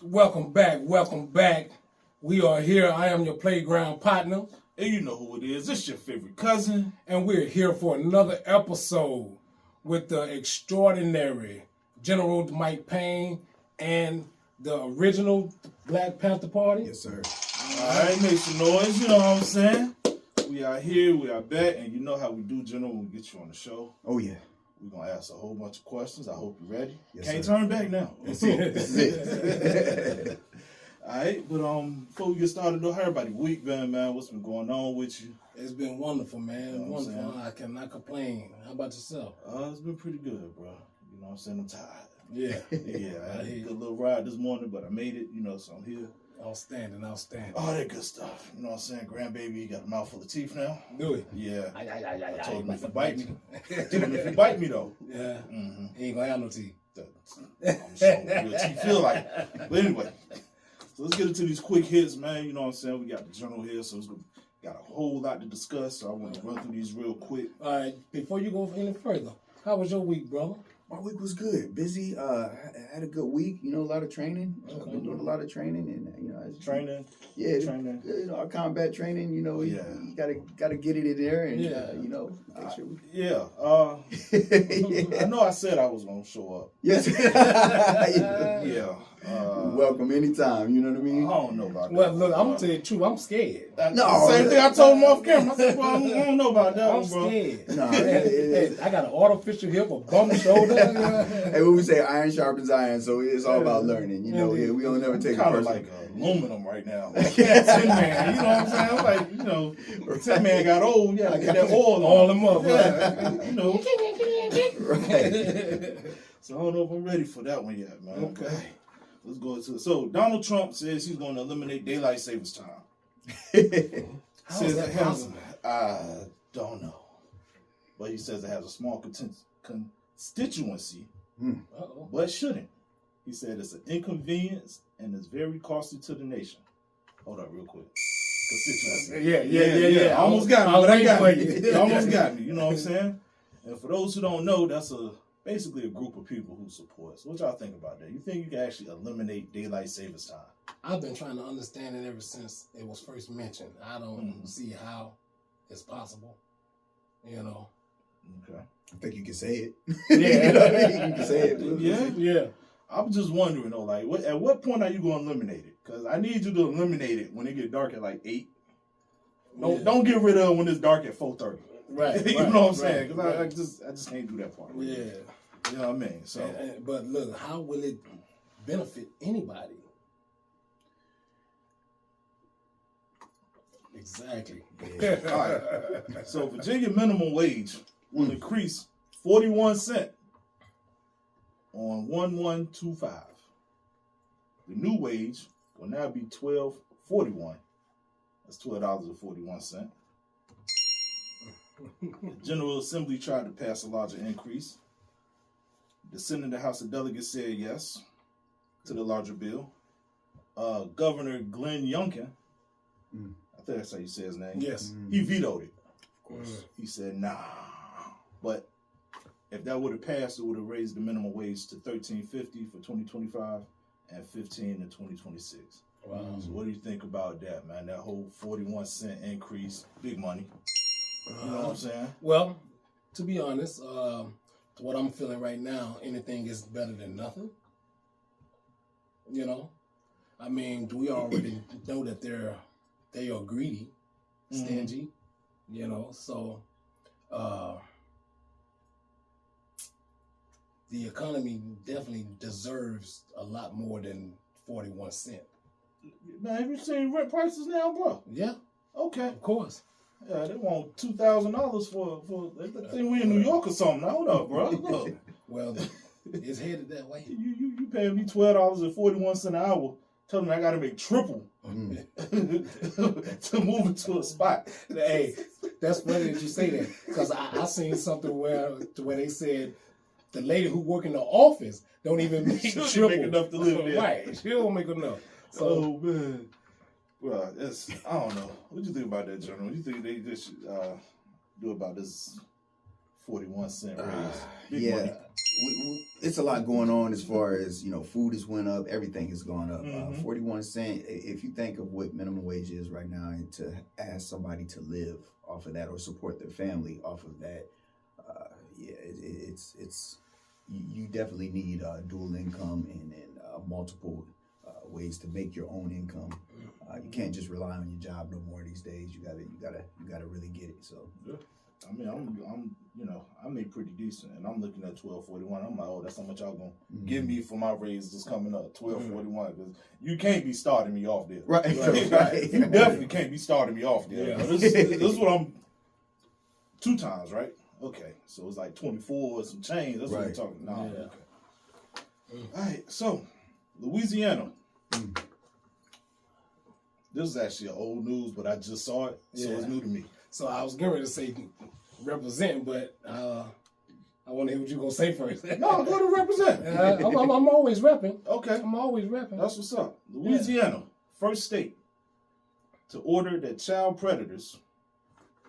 Welcome back. We are here. I am your playground partner. And you know who it is. It's your favorite cousin. And we're here for another episode with the extraordinary General Mike Payne and the original Black Panther Party. Yes, sir. All right, make some noise. You know what I'm saying? We are here. We are back. And you know how we do, General, when we get you on the show. Oh, yeah. We're going to ask a whole bunch of questions. I hope you're ready. Yes, Can't sir. turn back now. This is it. All right, but before we get started, though, how everybody week been, man? What's been going on with you? It's been wonderful, man. You know what I'm Wonderful. saying? I cannot complain. How about yourself? It's been pretty good, bro. You know what I'm saying? I'm tired. Yeah. Yeah, I had a good little ride this morning, but I made it, so I'm here. Outstanding. All that good stuff. You know what I'm saying? Grandbaby got a mouthful of teeth now. Do it. Yeah. I told him if you bite me. Told him if you bite me, though. Yeah. Mm-hmm. He ain't gonna have no teeth. I'm sure what your teeth feel like. But anyway, so let's get into these quick hits, man. You know what I'm saying? We got the journal here, so got a whole lot to discuss. So I want to run through these real quick. All right. Before you go any further, how was your week, brother? My week was good. Busy. Had a good week. A lot of training. Okay. Been doing a lot of training, and it's Training. Yeah, Training. our combat training. You Yeah. gotta get it in there, and Yeah. make sure. Yeah. Yeah. I know I said I was going to show up. Yes. Yeah. Welcome anytime. You know what I I mean? don't know about that. Well, look, I'm gonna tell you the truth. I'm scared. No. Same thing I told him off camera. I said, well, I don't know about that I'm one, bro. scared. No. Hey, I got an artificial hip, a bum shoulder. Hey, what we say, iron sharpens iron, so it's all about learning. Yeah, we don't never take it Kind of personal. like aluminum right now. Like Tin Man, you know what I'm saying? Like, Tin Man got old, yeah, get that oil All on. them up. Yeah, Right. So I don't know if I'm ready for that one yet, man. Okay. Let's go into it. So Donald Trump says he's going to eliminate daylight savings time. How Says is that it has- possible? I don't know. But he says it has a small constituency, Uh-oh. but shouldn't. He said it's an inconvenience and it's very costly to the nation. Hold up real quick. Constituency. Yeah. Almost got me, I'll but I wait got for me. you. You almost got me. You know what I'm saying? And for those who don't know, that's basically a group of people who support us. What y'all think about that? You think you can actually eliminate daylight savings time? I've been trying to understand it ever since it was first mentioned. I don't see how it's possible. Okay. I think you can say it. Yeah. You can say it. Yeah. I'm just wondering, though, like, at what point are you going to eliminate it? Because I need you to eliminate it when it get dark at like 8. Don't get rid of it when it's dark at 4:30. Right. You know what I'm saying? Because I just can't do that part. Yeah. You know what I mean? So But look, how will it benefit anybody? Exactly. all right. So Virginia minimum wage will increase 41 cents on 1125. The new wage will now be $12.41. That's $12.41. The General Assembly tried to pass a larger increase. The Senate and the House of Delegates said yes to the larger bill. Governor Glenn Youngkin, I think that's how you say his name. Yes. He vetoed it. Of course. He said, nah. But if that would have passed, it would have raised the minimum wage to $13.50 for 2025 and $15 in 2026. Wow. So what do you think about that, man? That whole 41-cent increase, big money. You know what I'm saying? Well, to be honest, what I'm feeling right now, anything is better than nothing. I mean, we already know that they are greedy, stingy, so the economy definitely deserves a lot more than 41 cents. Man, have you seen rent prices now, bro? Yeah, Okay. of course. Yeah, they want $2,000 for I think we in New York or something. Hold up, bro. Look. Well, it's headed that way. You paying me $12.41 an hour. Tell me I got to make triple to move into a spot. Hey, that's funny that you say that, because I seen something where they said the lady who work in the office don't even make triple. Make enough to live there. Right, she don't make enough. So, Oh man. Well, I don't know. What do you think about that, General? What do you think they just do about this 41-cent raise? Big money. it's a lot going on as far as, food has went up, everything has gone up. 41 cents, if you think of what minimum wage is right now, and to ask somebody to live off of that or support their family off of that, it's you definitely need dual income and multiple ways to make your own income. You can't just rely on your job no more these days. You gotta really get it. So yeah. I mean, I made pretty decent, and I'm looking at $12.41. I'm like, oh, that's how much y'all gonna give me for my raise that's coming up, $12.41. Because you can't be starting me off there, right? You definitely can't be starting me off there. Yeah. This is what I'm 2 times, right? Okay, so it's like 24 or some change. That's what we're talking. Nah, okay. All right, so Louisiana. This is actually an old news, but I just saw it, so it's new to me. So I was getting ready to say represent, but I want to hear what you're going to say first. No, go to represent. I'm always repping. Okay. I'm always repping. That's what's up. Louisiana, first state to order that child predators,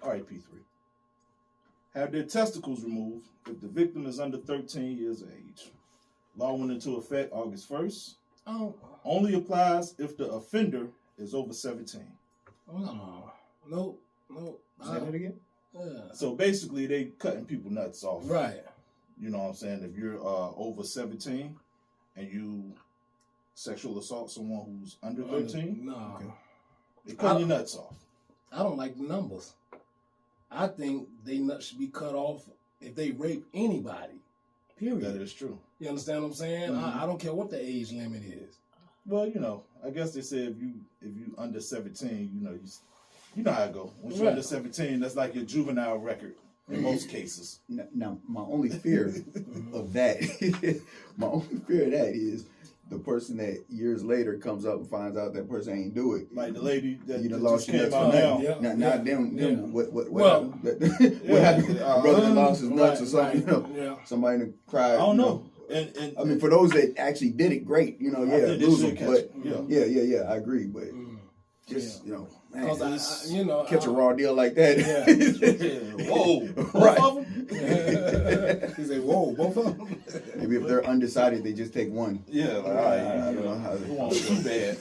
ep8, have their testicles removed if the victim is under 13 years of age. Law went into effect August 1st. Oh. Only applies if the offender is over 17. Oh, no. Say that again? Yeah. So basically, they cutting people nuts off. Right. You know what I'm saying? If you're over 17 and you sexual assault someone who's under 13, no. they cutting your nuts off. I don't like the numbers. I think they nuts should be cut off if they rape anybody. Period. That is true. You understand what I'm saying? Mm-hmm. I don't care what the age limit is. Well, I guess they say if you under 17, you know how it go. Once you're under 17, that's like your juvenile record in most cases. Now, my only fear of that, is the person that years later comes up and finds out that person ain't do it. Like the lady that lost just came out now. What happened? Brother that lost his nuts or something. Somebody cried. I don't know. And I mean, for those that actually did it, great. Lose them. But I agree. But just man, catch a raw deal like that. Whoa, right. Both of them? He said, "Whoa, both of them." Maybe if they're undecided, they just take one. Yeah, like, all right, I don't know how they too bad.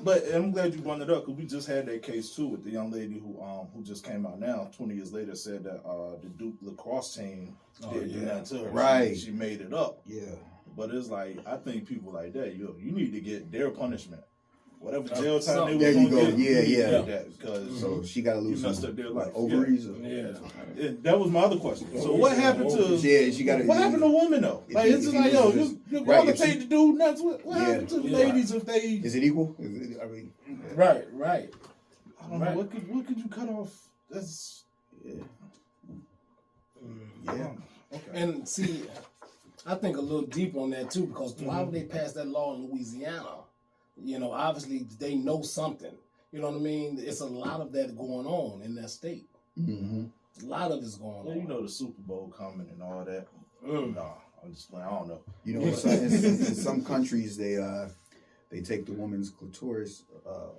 But I'm glad you brought it up because we just had that case too with the young lady who just came out now. 20 years later, said that the Duke lacrosse team did that to her. Right, she made it up. Yeah, but it's like I think people like that, you need to get their punishment. Whatever jail time they was going to get, because so she got to lose messed up their life. Ovaries. And that was my other question. So what happened to? She got. What happened to women though? Like it's just like you're going to take the dude nuts. What happened to the ladies if they? Is it equal? Right. I don't know. What could you cut off? That's Okay. And see, I think a little deep on that too because why would they pass that law in Louisiana? Obviously they know something. You know what I mean? It's a lot of that going on in that state. Mm-hmm. A lot of it's going on. The Super Bowl coming and all that. Nah, I'm just playing. I don't know. In some countries they take the woman's clitoris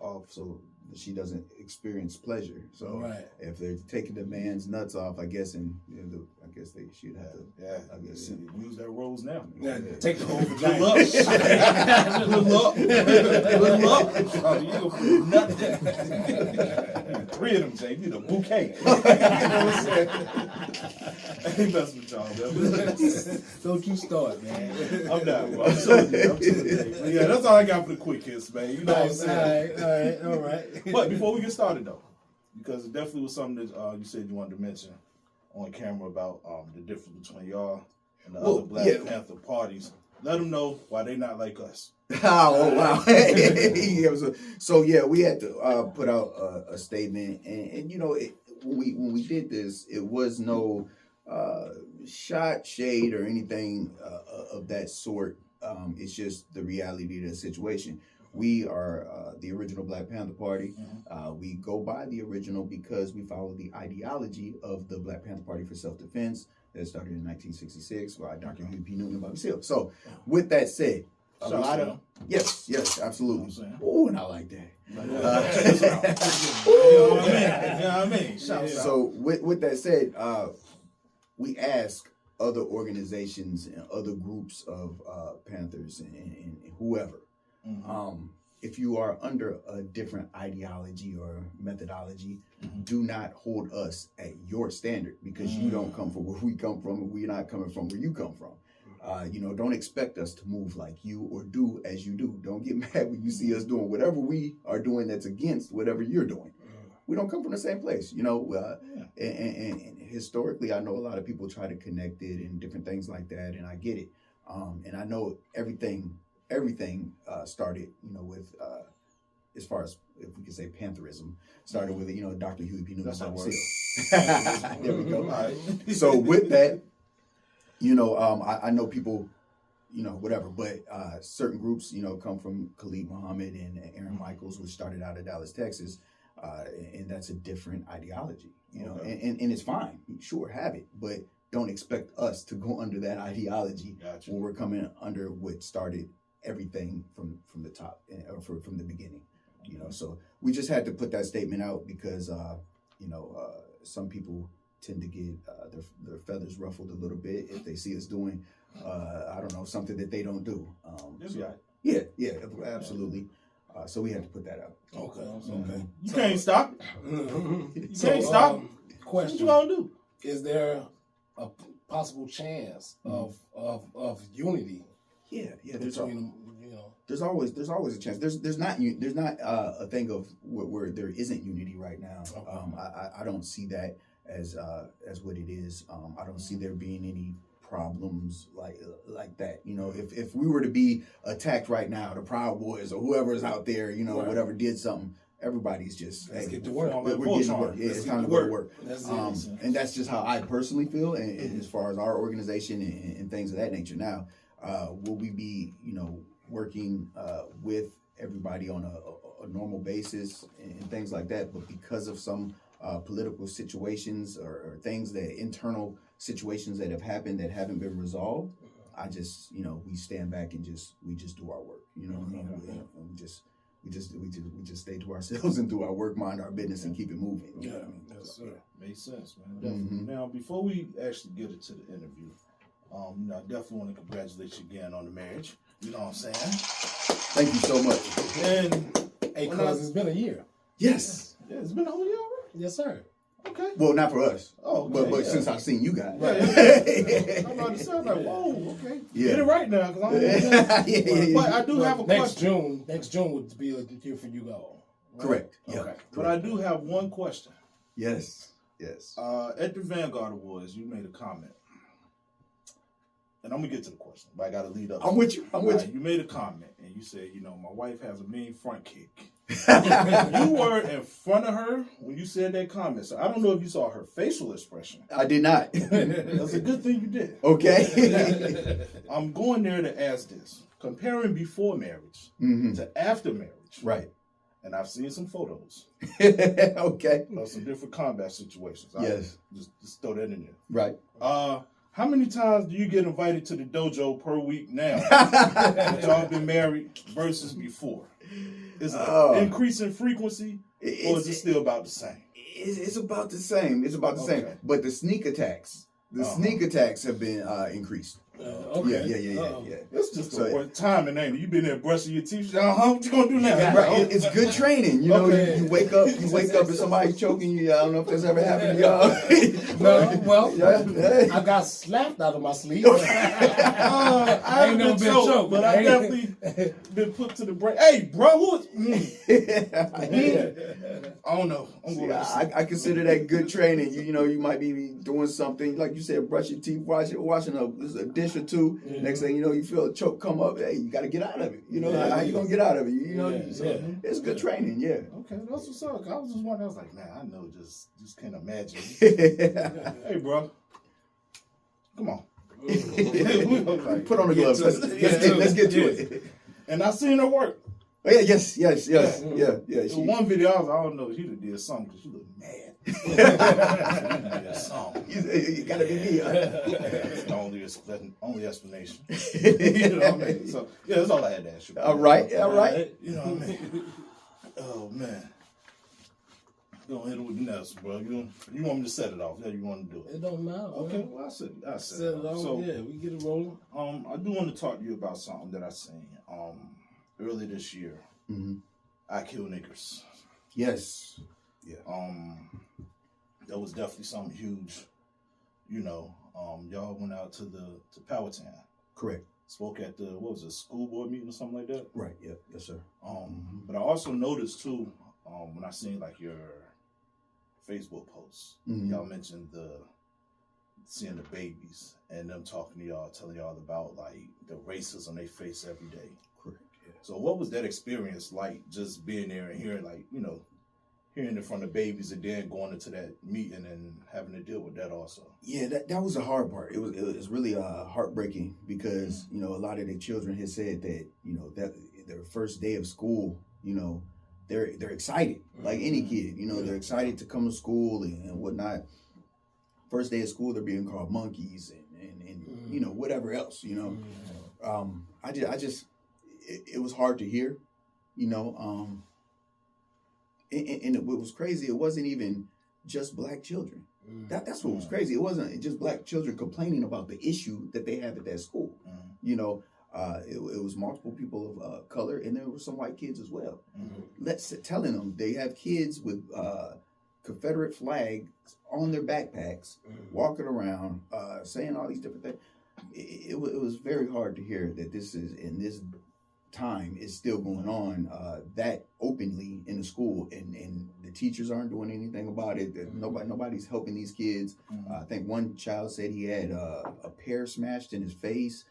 off so she doesn't experience pleasure. So if they're taking the man's nuts off, I guess they should have to. Yeah, I guess use that rose now. Yeah, take the whole vagina. Good luck. Oh, you gonna put nothing. 3 of them, Jay. You need a bouquet. You know what I'm saying? I ain't messing with y'all, man. Don't you start, man. I'm not. I'm telling you. Yeah, that's all I got for the quick hits, man. You know what I'm saying? All right. But before we get started, though, because it definitely was something that you said you wanted to mention on camera about the difference between y'all and the other Black Panther parties. Let them know why they not like us. Oh, wow. So we had to put out a statement. And when we did this, it was no shade, or anything of that sort. It's just the reality of the situation. We are the original Black Panther Party. Mm-hmm. We go by the original because we follow the ideology of the Black Panther Party for Self-Defense that started in 1966 by Dr. Huey P. Newton and Bobby Seale. So, with that said, a lot of yes, absolutely. Oh, and I like that. You know what I mean? Shout out. So, with that said, we ask other organizations and other groups of Panthers and whoever. If you are under a different ideology or methodology, do not hold us at your standard, because you don't come from where we come from, and we're not coming from where you come from. Don't expect us to move like you or do as you do. Don't get mad when you see us doing whatever we are doing that's against whatever you're doing. We don't come from the same place, and historically, I know a lot of people try to connect it and different things like that, and I get it. And I know everything started, with, as far as, if we could say, Pantherism, started with, Dr. Huey P. Newton's Double Seal. There we go. Right. So with that, I know people, whatever, but certain groups, come from Khalid Muhammad and Aaron Michaels, which started out of Dallas, Texas, and that's a different ideology, and it's fine. Sure, have it, but don't expect us to go under that ideology when we're coming under what started everything from the top, or from the beginning. So we just had to put that statement out because some people tend to get their feathers ruffled a little bit if they see us doing something that they don't do. Yeah, absolutely. So we had to put that out. Okay. You can't stop. You can't stop. Question: what you gonna do? Is there a possible chance of unity? Yeah. There's always a chance. There's not a thing of where there isn't unity right now. I don't see that as what it is. I don't see there being any problems like that. If we were to be attacked right now, the Proud Boys or whoever is out there, whatever did something, everybody's just get to work. We're getting to work. Yeah, it's time to go to work. And that's just how I personally feel. And as far as our organization and things of that nature. Now, will we be, working with everybody on a normal basis and things like that? But because of some political situations or things internal situations that have happened that haven't been resolved, I just, we stand back and we just do our work. You know what I mean? We just stay to ourselves and do our work, mind our business, and keep it moving. You know what I mean? Yes, sir. Makes sense, man. Definitely. Now, before we actually get into the interview, I definitely want to congratulate you again on the marriage. You know what I'm saying? Thank you so much. And because it's been a year. Yes. Yeah, it's been a whole year already? Yes, sir. Okay. Well, not for us. Oh, okay. But since I've seen you guys. Right. I'm about to say, I'm like, whoa, okay. Yeah. Get it right now, because I don't know. But I do have a question. Next June would be a year for you all. Right? Correct. Yeah. Okay. But I do have one question. Yes. At the Vanguard Awards, you made a comment. And I'm going to get to the question, but I got to lead up. I'm with you. You made a comment, and you said, my wife has a mean front kick. You were in front of her when you said that comment, so I don't know if you saw her facial expression. I did not. That's a good thing you did. Okay. I'm going there to ask this. Comparing before marriage to after marriage. Right. And I've seen some photos. Okay. Of some different combat situations. Yes. Just throw that in there. Right. How many times do you get invited to the dojo per week now that y'all been married versus before? Is it an increase in frequency, or is it still about the same? It's about the same. Same. But the sneak attacks have been increased. Okay. Yeah. It's just a timing, ain't it? You been there brushing your teeth. What you gonna do now? Right. It's good training. You wake up and somebody's choking you. I don't know if that's ever happened to y'all. I got slapped out of my sleep. I haven't been choked, but I definitely been put to the break. Hey, bro, who is? I don't know. I consider that good training. You might be doing something like you said, brush your teeth, washing a dish or two. Next thing you know, you feel a choke come up. Hey, you got to get out of it. How you gonna get out of it? It's good training. Yeah. Okay, that's what's up. I was just wondering. I was like, man, I know, just can't imagine. Hey, bro, come on. Put on the gloves. Let's get to it. And I seen her work. Oh, yeah, yes. Yeah. One video, I don't know, she did something because she looked mad. You gotta be me. That's the only explanation. You know what I mean? So, yeah, that's all I had to ask you. All right. You know what I mean? Oh, man. Gonna hit it with the nuts, bro. You want me to set it off? Yeah, you want to do it? It don't matter. Okay, Man. well, I set Set it off. So, yeah, we get it rolling. I do want to talk to you about something that I seen early this year. Mm-hmm. I Kill Niggers. Yes. Yeah. That was definitely something huge. You know, y'all went out to Powhatan. Correct. Spoke at the school board meeting or something like that. Right. Yeah. Yes, sir. But I also noticed too, when I seen like your Facebook posts, y'all mentioned seeing the babies and them talking to y'all, telling y'all about like the racism they face every day. Correct. Yeah. So what was that experience like, just being there and hearing like, you know, hearing it from the babies and then going into that meeting and having to deal with that also? Yeah, that was the hard part. It was really heartbreaking because, you know, a lot of the children had said that, you know, that their first day of school, you know, they're excited, like any kid, you know, they're excited to come to school and whatnot. First day of school, they're being called monkeys and you know, whatever else, you know. It was hard to hear, you know, and what was crazy, it wasn't even just black children. That's what was crazy. It wasn't just black children complaining about the issue that they have at that school. You know, it was multiple people of color, and there were some white kids as well. Telling them they have kids with Confederate flags on their backpacks, walking around, saying all these different things. It was very hard to hear that this is in this time is still going on that openly in the school, and the teachers aren't doing anything about it. Nobody's helping these kids. I think one child said he had a pear smashed in his face,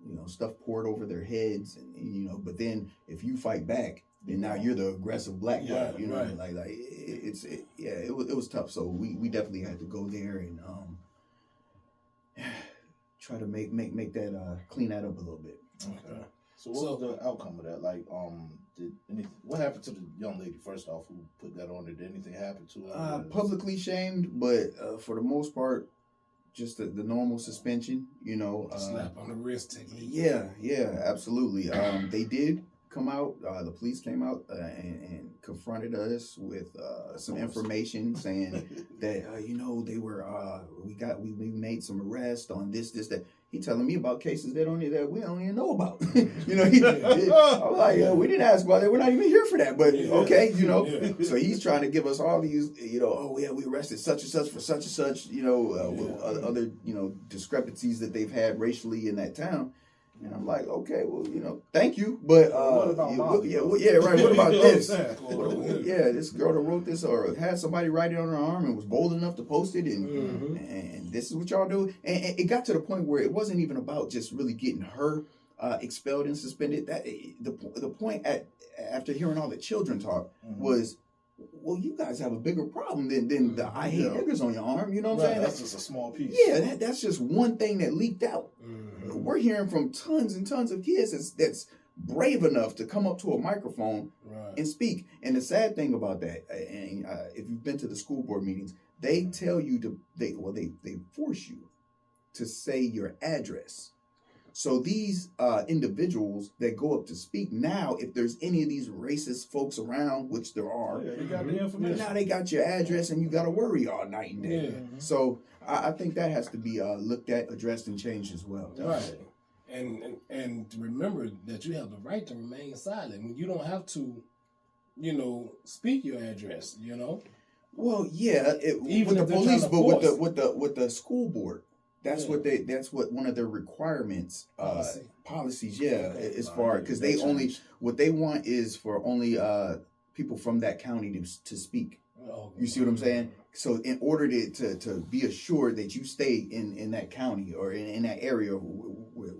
you know, stuff poured over their heads, and you know. But then if you fight back, then now you're the aggressive black guy. You know, right. It was tough. So we definitely had to go there and try to make that clean that up a little bit. Okay. So what was the outcome of that? Like, what happened to the young lady, first off, who put that on there? Did anything happen to her? Publicly shamed, but for the most part, just the normal suspension, you know. Slap on the wrist technique. Yeah, absolutely. They did come out, the police came out and confronted us with some information saying that, you know, they were, we made some arrests on this, that. He telling me about cases that we don't even know about. You know, I'm like, we didn't ask about that. We're not even here for that. But okay, you know. So he's trying to give us all these, you know, oh yeah, we arrested such and such for such and such, you know, other, you know, discrepancies that they've had racially in that town. And I'm like, okay, well, you know, thank you, but what about right. What about this? This girl that wrote this or had somebody write it on her arm and was bold enough to post it, and this is what y'all do. And it got to the point where it wasn't even about just really getting her expelled and suspended. That the point after hearing all the children talk was, well, you guys have a bigger problem than the I hate niggers on your arm. You know what I'm saying? That's just a small piece. Yeah, that's just one thing that leaked out. We're hearing from tons and tons of kids that's brave enough to come up to a microphone and speak. And the sad thing about that, and if you've been to the school board meetings, they tell you they force you to say your address. So these individuals that go up to speak now, if there's any of these racist folks around, which there are, they got the information. Now they got your address and you got to worry all night and day. So I think that has to be looked at, addressed, and changed as well. Right. And remember that you have the right to remain silent. You don't have to, you know, speak your address, you know? Well, yeah, even with the police, but with the school board. That's what one of their requirements, policies. Yeah, as far because what they want is for only people from that county to speak. You see what I'm saying? So in order to be assured that you stay in that county or in that area where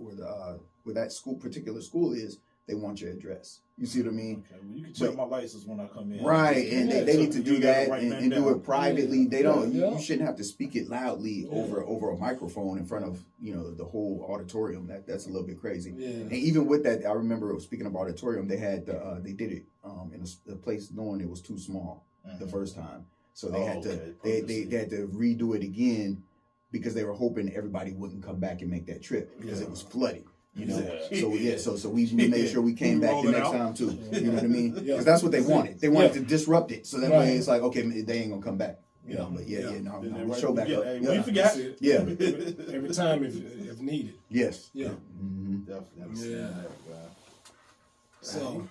that particular school is, they want your address. You see what I mean? Okay. Well, you can check my license when I come in. Right, and they need to do that and do it privately. They don't. You shouldn't have to speak it loudly over a microphone in front of, you know, the whole auditorium. That's a little bit crazy. Yeah. And even with that, I remember speaking of auditorium, they had they did it in a place knowing it was too small the first time, so they had to they had to redo it again because they were hoping everybody wouldn't come back and make that trip because it was flooded. You know, Yeah. so we made sure we came back the next time too. You know what I mean? Yeah. Because that's what they wanted. They wanted to disrupt it, so that Right. way it's like, okay, they ain't gonna come back. You know, but no, we show back up. Hey, Yeah. we forgot. Yeah. Every time if needed. Yes. Yeah. Mm-hmm. Definitely. Yeah. So,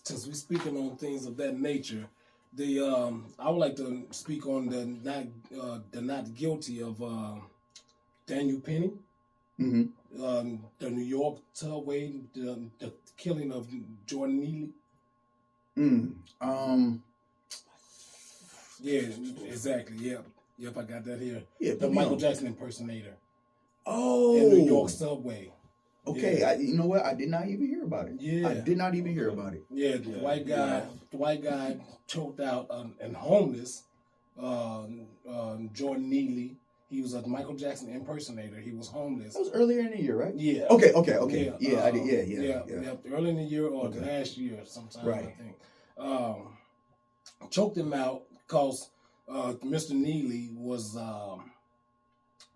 since we're speaking on things of that nature, I would like to speak on the not guilty of Daniel Penny, Mm-hmm. the New York subway, the killing of Jordan Neely. Yeah, exactly. Yep, I got that here. Yeah, The Michael Jackson impersonator Oh, in New York subway. okay. Yeah. You know what? I did not even hear about it. Yeah. I did not even hear about it. Yeah, the white guy choked out and homeless Jordan Neely. He was a Michael Jackson impersonator. He was homeless. That was earlier in the year, right? Yeah. Okay. Yeah, I did. Yeah. Early in the year or last year sometime, Right. I think. Choked him out because Mr. Neely was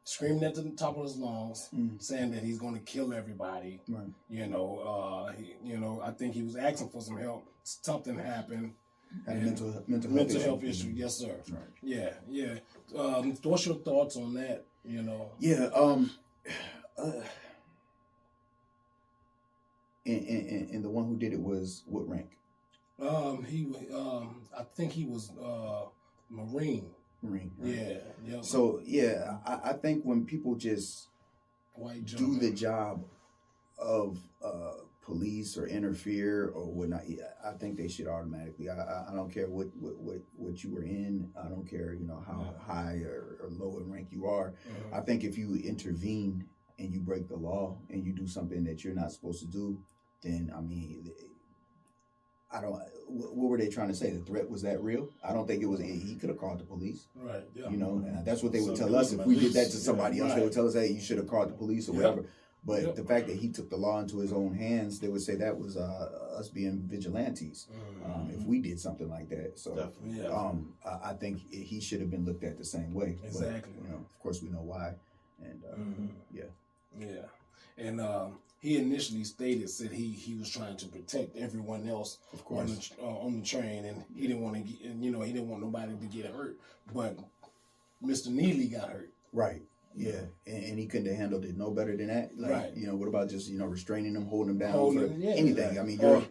screaming at the top of his lungs, saying that he's going to kill everybody. Right. I think he was asking for some help. Something happened. Had a mental health issue. Yes, sir. Right. Yeah. What's your thoughts on that? Yeah. And the one who did it was what rank? I think he was Marine. Marine. Right? Yeah. So I think when people just do the job of police or interfere or whatnot, I think they should automatically. I don't care what you were in. I don't care how high or low in rank you are. I think if you intervene and you break the law and you do something that you're not supposed to do, then I mean, I don't. What were they trying to say? The threat was that real? I don't think it was. He could have called the police. Right. Yeah. And that's what they would tell us if we did that to somebody else. They would tell us, "Hey, you should have called the police or whatever." But the fact that he took the law into his own hands, they would say that was us being vigilantes if we did something like that. So, I think he should have been looked at the same way. Exactly. But, of course, we know why. And And he initially said he was trying to protect everyone else, of course, on the train, and he didn't want to he didn't want nobody to get hurt. But Mr. Neely got hurt. Right. Yeah, and he couldn't have handled it no better than that. Like, right. What about just restraining him, holding him down anything? I mean, you're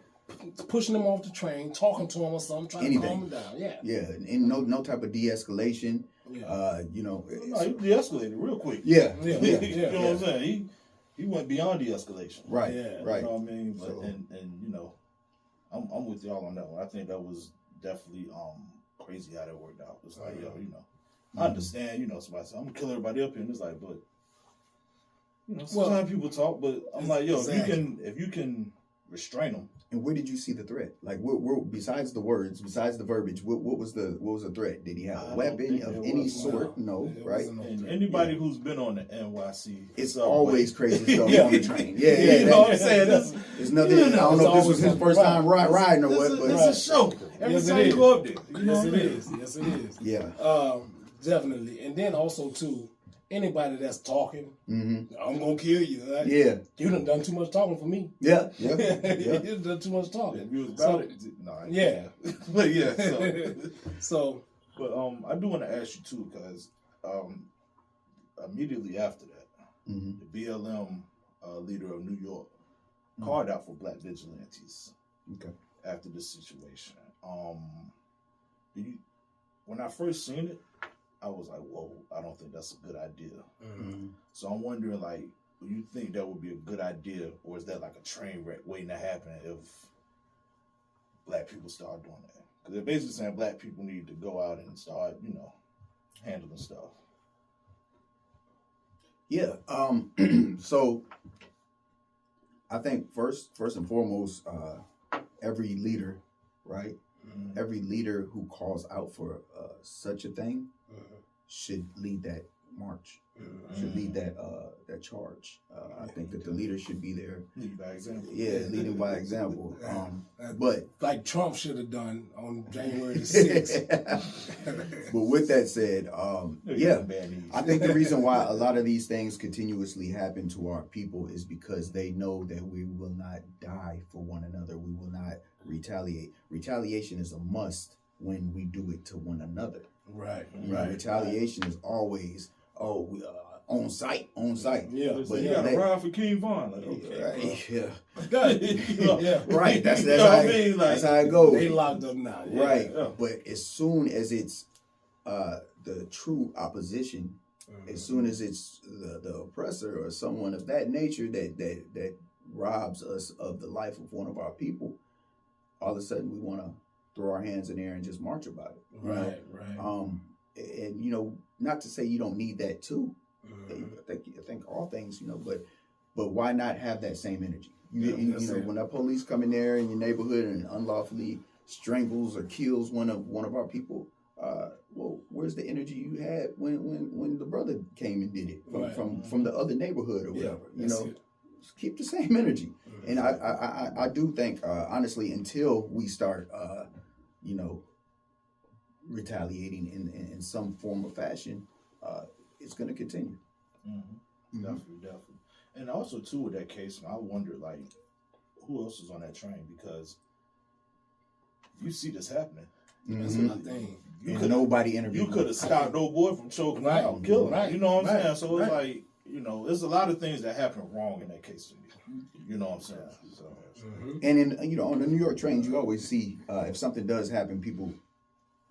pushing him off the train, talking to him or something, trying to calm him down. Yeah, and no type of de-escalation. No, he de-escalated real quick. Yeah. You know what I'm saying? He went beyond de-escalation. Right. Right. You know what I mean? But, I'm with y'all on that one. I think that was definitely crazy how that worked out. It's like, I understand, somebody said, I'm gonna kill everybody up here, and it's like, but sometimes people talk, but I'm like, if you can restrain them. And where did you see the threat? Like, where besides the words, besides the verbiage, what was the threat? Did he have a weapon of any sort? No, right? And anybody who's been on the NYC, it's always crazy stuff on the train. You know what I'm saying? It's nothing. I don't know if this was his first time riding or what, but it's a show. Every time you go up there, yes, it is. Yeah. Definitely. And then also, too, anybody that's talking, I'm going to kill you. Right? Yeah. You done too much talking for me. Yeah. You done too much talking. If you was about it, but But I do want to ask you, too, because immediately after that, the BLM leader of New York called out for black vigilantes after this situation. When I first seen it, I was like, whoa, I don't think that's a good idea. So I'm wondering, like, do you think that would be a good idea, or is that like a train wreck waiting to happen if black people start doing that? Because they're basically saying black people need to go out and start, handling stuff. Yeah. So I think first and foremost, every leader, right? Every leader who calls out for such a thing should lead that march should lead that charge. I think that the leader should be there. Lead by example. Yeah, leading by example. But like Trump should have done on January the 6th. But with that said, I think the reason why a lot of these things continuously happen to our people is because they know that we will not die for one another. We will not retaliate. Retaliation is a must when we do it to one another. Right. Retaliation is always on site. Yeah, but you got to ride for King Von. Like, Right. That's how it goes. They locked up now. Yeah. Right. Yeah. But as soon as it's the true opposition, as soon as it's the oppressor or someone of that nature that robs us of the life of one of our people, all of a sudden we want to throw our hands in the air and just march about it. Right. And not to say you don't need that too. I think all things, but why not have that same energy? When the police come in there in your neighborhood and unlawfully strangles or kills one of our people, well, where's the energy you had when the brother came and did it from the other neighborhood or whatever? Keep the same energy. And I do think honestly, until we start retaliating in some form or fashion, it's going to continue. Definitely. And also too with that case, I wonder like who else is on that train, because you see this happening. That's what I think. Nobody interviewed. You could have stopped old boy from choking him out, killing him. You know what I'm saying? So it's like, there's a lot of things that happen wrong in that case to me. You know what I'm saying? So, and in on the New York trains, you always see if something does happen, people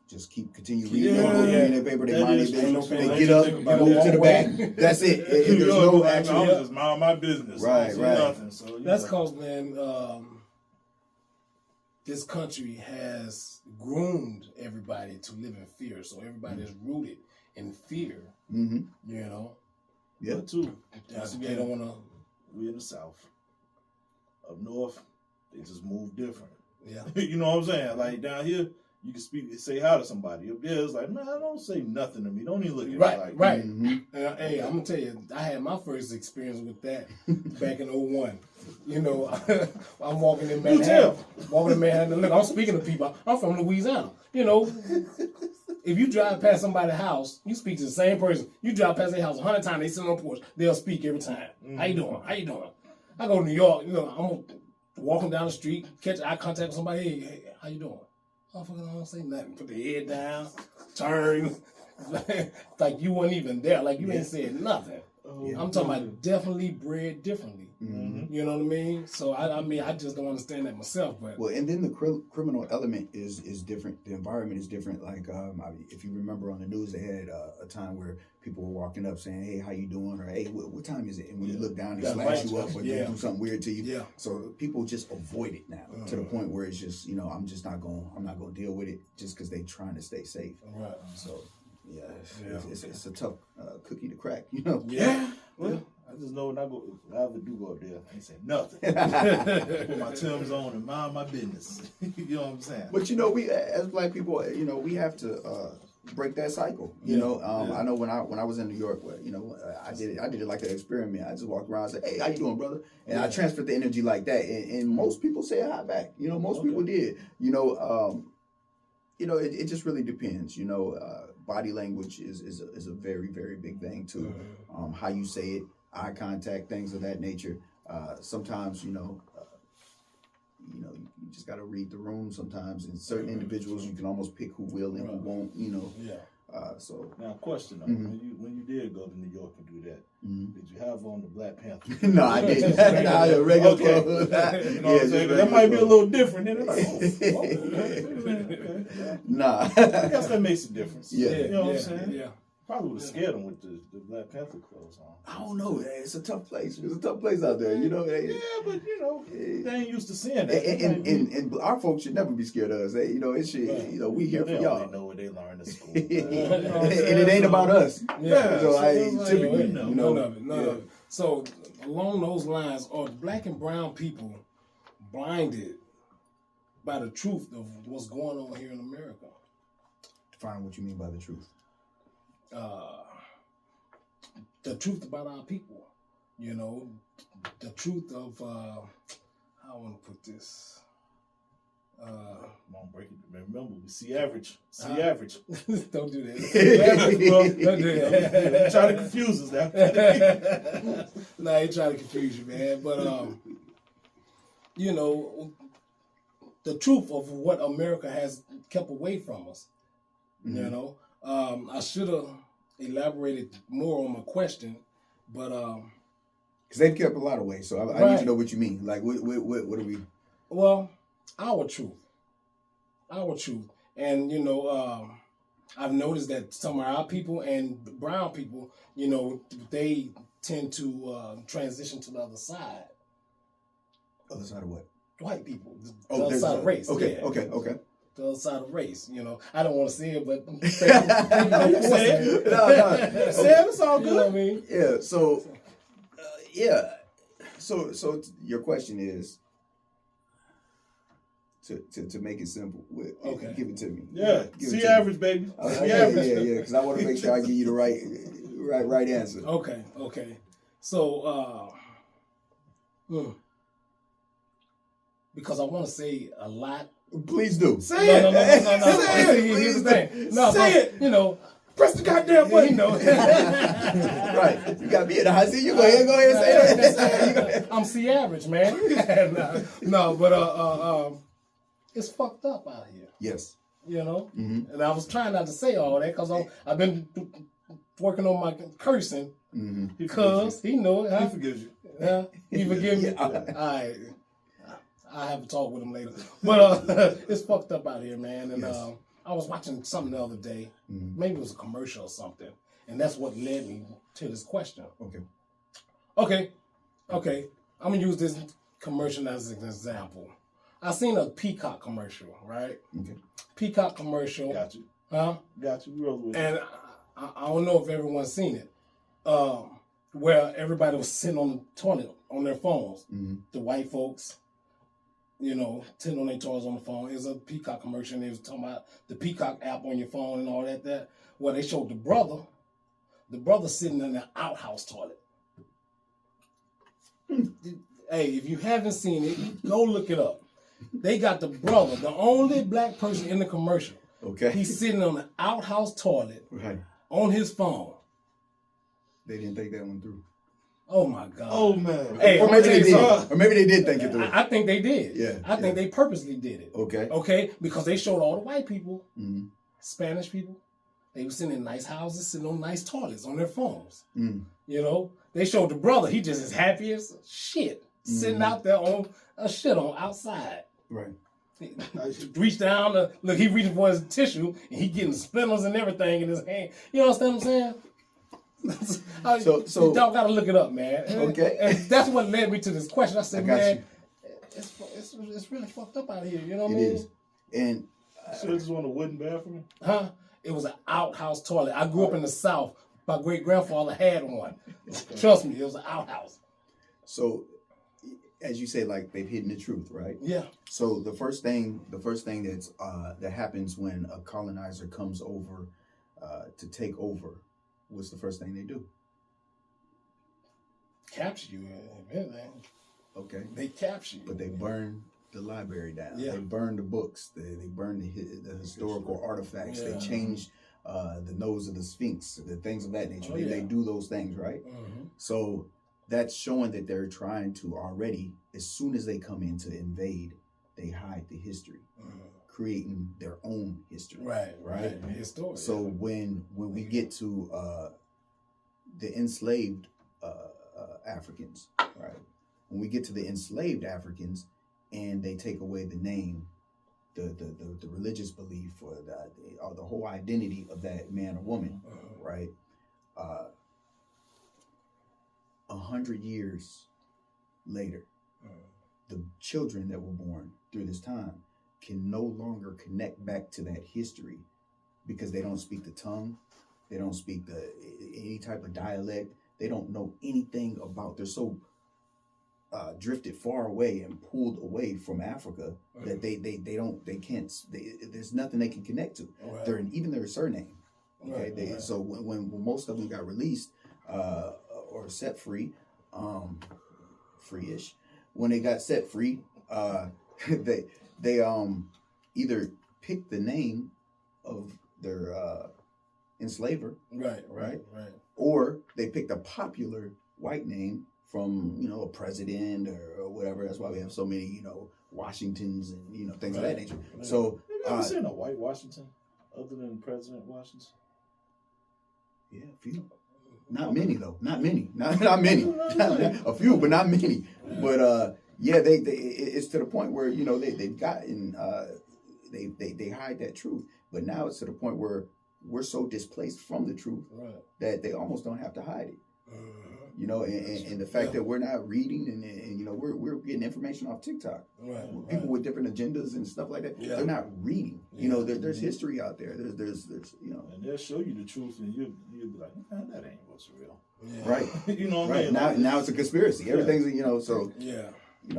just continue reading their paper. They mind their business. They get up, move to the back. That's it. There's no action. I'm just mind my business. Right. Nothing. So that's because, man, this country has groomed everybody to live in fear. So everybody is rooted in fear. Yeah. But too. They don't want to. We in the South. Up north, they just move different. Yeah. You know what I'm saying? Like down here, you can say hi to somebody. Up there, it's like, man, don't say nothing to me. Don't even look at me like right. Hey, I'm gonna tell you, I had my first experience with that back in 01. I'm walking in Manhattan. Look, I'm speaking to people. I'm from Louisiana. If you drive past somebody's house, you speak to the same person. You drive past their house 100 times, they sit on the porch, they'll speak every time. How you doing? I go to New York, I'm walking down the street, catch eye contact with somebody, hey, how you doing? Motherfucker, I don't say nothing. Put the head down, turn, like you weren't even there, like you ain't said nothing. I'm talking about definitely bred differently. You know what I mean? So I just don't understand that myself. But and then the criminal element is different. The environment is different. Like if you remember on the news, they had a time where people were walking up saying, "Hey, how you doing?" or "Hey, what time is it?" And when you look down, they slash you up or they do something weird to you. Yeah. So people just avoid it now to the point where it's just I'm not gonna deal with it just because they trying to stay safe. Right. So. It's a tough cookie to crack, Yeah. Well, I just know when I ever do go up there, I ain't saying nothing. Put my Timbs on and mind my business. You know what I'm saying? But we as black people, we have to break that cycle. I know when I was in New York, I did it like an experiment. I just walked around and said, "Hey, how you doing, brother?" And I transferred the energy like that, and most people said hi back. Most people did. It just really depends. Body language is a very, very big thing too. How you say it, eye contact, things of that nature. Sometimes you just got to read the room. Sometimes in certain individuals, you can almost pick who will and who won't. So now, question though, when you did go to New York and do that, did you have on the Black Panther? No, I didn't. The regular clothes. What I'm saying? That might be a little different. Then Nah. I guess that makes a difference. Yeah. You know what I'm saying? Yeah. Probably would have scared them with the Black Panther clothes on. I don't know. It's a tough place. It's a tough place out there. Yeah, but they ain't used to seeing that. And our folks should never be scared of us. It should. We here for y'all. They know what they learned in school. And it ain't about us. Yeah. So typically, none of it. So along those lines, are Black and brown people blinded by the truth of what's going on here in America? Define what you mean by the truth. the truth about our people. You know, the truth of how I want to put this. Come on, break it. Remember, we see average. See average. Don't do that. Average, bro. Don't do that. You trying to confuse us now. Nah, I ain't trying to confuse you, man. But you know, the truth of what America has kept away from us. Mm-hmm. You know, I should have elaborated more on my question, but because they've kept a lot away. So I need to know what you mean. Like, what are we? Well, our truth, and you know, I've noticed that some of our people and brown people, you know, they tend to transition to the other side. Other side of what? White people. The other side of race. Okay, yeah. okay. The other side of race. You know, I don't want to say it, but say it. No. Say it. It's all good. You know what I mean? Yeah. So, yeah. So your question is to make it simple. Okay. Give it to me. Yeah. See average, baby. See average. Yeah. Because I want to make sure I give you the right answer. Okay. So, because I want to say a lot. Please do. Say it. No. Say it. Here's the thing. No, say it. You know, press the goddamn button. You know. Right. You got me in the hot seat. You go ahead and say that. I'm C average, man. No, but it's fucked up out here. Yes. You know, mm-hmm. And I was trying not to say all that because I've been working on my cursing because he knows it. He forgives you. He forgives me. All right. I have a talk with him later. But it's fucked up out here, man. And yes. I was watching something the other day. Maybe it was a commercial or something. And that's what led me to this question. Okay. I'm going to use this commercial as an example. I seen a Peacock commercial, right? Okay. Peacock commercial. Got you. Huh? Got you. We roll with and I don't know if everyone's seen it. Where everybody was sitting on the toilet on their phones. The white folks. You know, sitting on their toys on the phone. It was a Peacock commercial. And they was talking about the Peacock app on your phone and all that. Well, they showed the brother sitting in the outhouse toilet. Hey, if you haven't seen it, go look it up. They got the brother, the only black person in the commercial. Okay. He's sitting on the outhouse toilet on his phone. They didn't think that one through. Oh my God! Oh man! Hey, or maybe they did. Or maybe they did think it through. I think they did. Yeah. I think they purposely did it. Okay. Because they showed all the white people, Spanish people, they were sitting in nice houses, sitting on nice toilets on their phones. You know, they showed the brother. He just as happy as shit, sitting out there on a shit on outside. Right. He reached down to look. He reaching for his tissue, and he getting splinters and everything in his hand. You understand what I'm saying? So y'all gotta look it up, man. Okay. And that's what led me to this question. I said, man, you. it's really fucked up out here. You know what I mean? It is. And so this was on a wooden bathroom? Huh? It was an outhouse toilet. I grew up in the South. My great grandfather had one. Trust me, it was an outhouse. So, as you say, like they've hidden the truth, right? Yeah. So the first thing that's that happens when a colonizer comes over to take over. What's the first thing they do? Capture you, man. Okay. They capture you. But they burn the library down. Yeah. They burn the books. They burn the historical artifacts. Yeah. They change the nose of the Sphinx, the things of that nature. They do those things, right? So that's showing that they're trying to already, as soon as they come in to invade, they hide the history. Creating their own history. Right. Historic. So when we get to the enslaved Africans, right? When we get to the enslaved Africans and they take away the name, the religious belief or the whole identity of that man or woman, right? 100 years later, the children that were born through this time can no longer connect back to that history because they don't speak the tongue, they don't speak any type of dialect, they don't know anything about. They're so drifted far away and pulled away from Africa that they can't. There's nothing they can connect to. Even their surname. Okay, so when most of them got released, or set free, free-ish. When they got set free, they either picked the name of their enslaver, right, or they picked a popular white name from a president or whatever. That's why we have so many Washingtons and things of that nature. Right. So Have you ever seen a white Washington other than President Washington? yeah, a few. Not many though. Not many. Not many. A few, but not many. But yeah, it's to the point where they've gotten they hide that truth. But now it's to the point where we're so displaced from the truth that they almost don't have to hide it. And the fact that we're not reading and we're getting information off TikTok. People with different agendas and stuff like that. Yeah. They're not reading. There's history out there. There's And they'll show you the truth, and you'll be like, man, that ain't what's real. Yeah. Right. You know what I mean? Now it's a conspiracy. Everything's so. Yeah.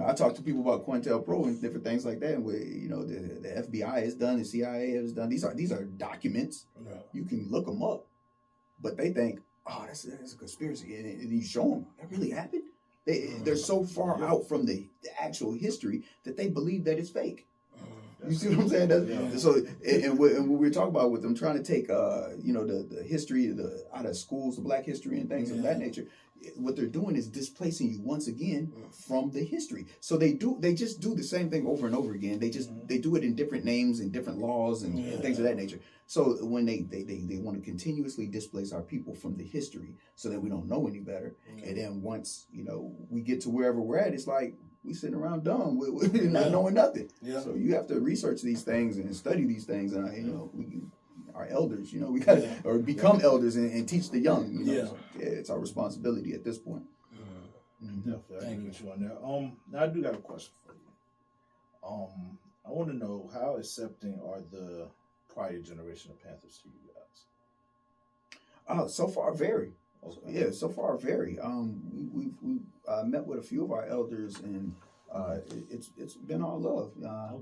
I talk to people about COINTELPRO and different things like that. And where the FBI has done, the CIA has done. These are documents. Right. You can look them up, but they think, oh, that's a conspiracy, and you show them that really happened. They're so far out from the actual history that they believe that it's fake. You see what I'm saying? So, and what we're talking about with them trying to take, the history out of schools, the Black history and things of that nature. What they're doing is displacing you once again from the history. So they just do the same thing over and over again. They do it in different names and different laws and things of that nature. So when they want to continuously displace our people from the history so that we don't know any better. And then once, we get to wherever we're at, it's like we sitting around dumb, we're not knowing nothing. Yeah. So you have to research these things and study these things. And, our elders, we got to or become elders and teach the young. It's our responsibility at this point. Definitely, I agree with you on that. Now I do got a question for you. I want to know how accepting are the prior generation of Panthers to you guys? So far, very. Okay. Yeah, so far, very. We've met with a few of our elders, and it's been all love.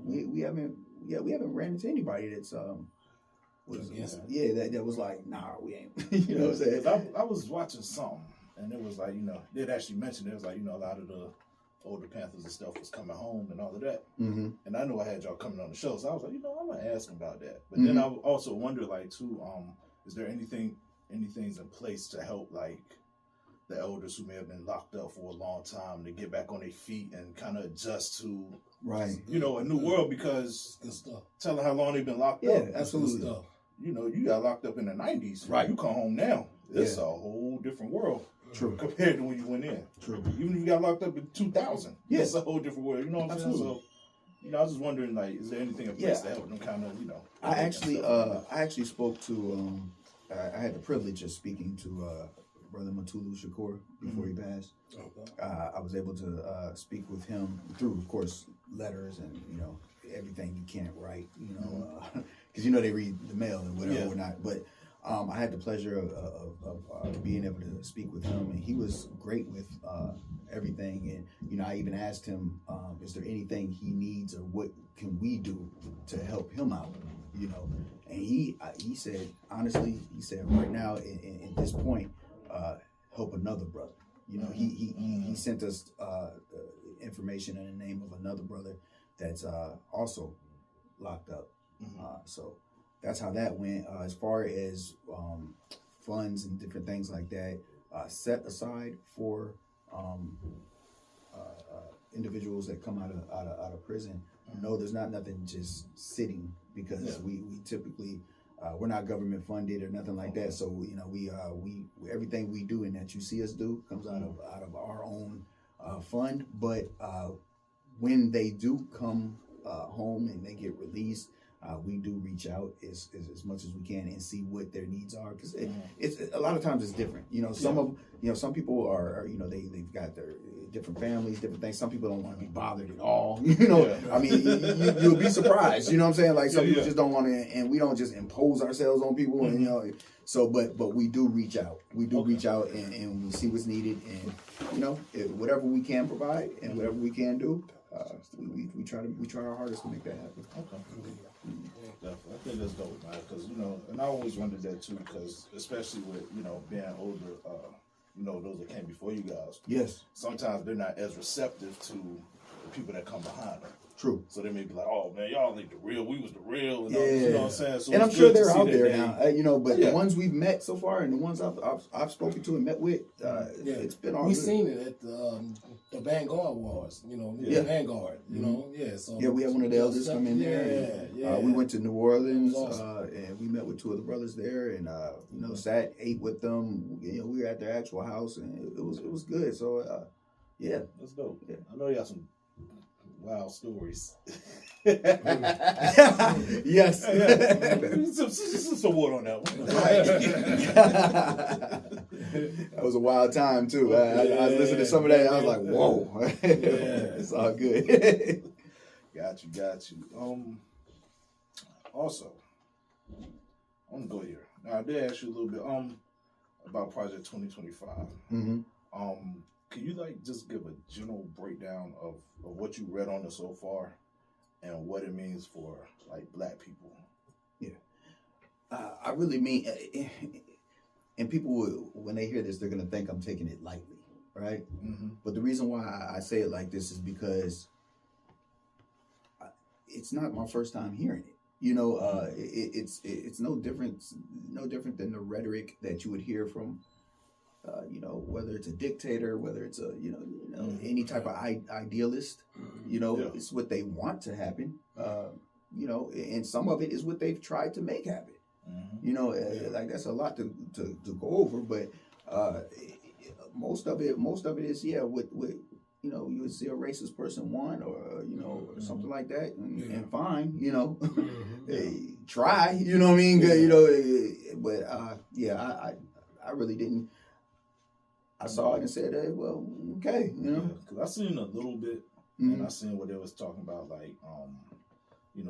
We haven't ran into anybody that's that was like, nah, we ain't. You know what I'm saying? I was watching something, and it was like, they'd actually mentioned it was like, a lot of the older Panthers and stuff was coming home and all of that. Mm-hmm. And I know I had y'all coming on the show, so I was like, I'm gonna ask them about that. But then I also wonder, like, too, is there anything's in place to help, like, the elders who may have been locked up for a long time to get back on their feet and kind of adjust to, a new world? Because telling how long they've been locked up. Yeah, absolutely. You got locked up in the 90s. Right. You come home now. It's a whole different world. True. Compared to when you went in. True. Even if you got locked up in 2000. Yeah. It's a whole different world. You know what I'm saying? So, I was just wondering, like, is there anything in place to help them kind of, I actually spoke to, I had the privilege of speaking to Brother Matulu Shakur before he passed. Okay. I was able to speak with him through, of course, letters and, everything you can't write, because they read the mail and whatever or not. But I had the pleasure of being able to speak with him, and he was great with everything. And I even asked him, is there anything he needs or what can we do to help him out? And he said, honestly, right now in this point, help another brother. He sent us information in the name of another brother that's also locked up. So that's how that went. As far as funds and different things like that, set aside for individuals that come out of prison. No, there's not nothing just sitting, because we typically we're not government funded or nothing like that. So we everything we do and that you see us do comes out of our own fund. But when they do come home and they get released, we do reach out as much as we can and see what their needs are, because it's a lot of times it's different. Some people are they've got their different families, different things. Some people don't want to be bothered at all. I mean, you'll be surprised. You know what I'm saying? Like some people just don't want to, and we don't just impose ourselves on people. And so but we do reach out. We do reach out and we see what's needed, and whatever we can provide and whatever we can do. We try our hardest to make that happen. Okay. Definitely. I think that's dope, man. Because and I always wondered that too. Because especially with being older those that came before you guys. Yes. Sometimes they're not as receptive to the people that come behind them. True. So they may be like, "Oh man, y'all ain't the real. We was the real." And Yeah. all this, you know what I'm saying? So and I'm sure they're out there now, but the ones we've met so far and the ones I've spoken to and met with, it's been all we good. seen it at the Vanguard Wars, Vanguard, So we had one of the elders come in there. And, we went to New Orleans, awesome. and we met with two of the brothers there, and sat, ate with them. We were at their actual house, and it was good. So, that's dope. Yeah. I know you got some wild stories. Yes. Some water on that one. That was a wild time too. I was listening to some of that. And I was like, "Whoa!" It's all good. Got you. Also, I'm gonna go here. Now I did ask you a little bit about Project 2025. Mm-hmm. Can you just give a general breakdown of what you read on it so far and what it means for Black people? Yeah, I really mean, and people when they hear this, they're gonna think I'm taking it lightly, right? Mm-hmm. But the reason why I say it like this is because it's not my first time hearing it. It's no different than the rhetoric that you would hear from. Whether it's a dictator, whether it's a any type of idealist, it's what they want to happen. And some of it is what they've tried to make happen. Mm-hmm. That's a lot to go over, but most of it is what you would see a racist person want, or or something like that, and fine, try, you know what I mean, but I really didn't. I saw it and said, "Hey, well, okay," because I seen a little bit, and I seen what they was talking about,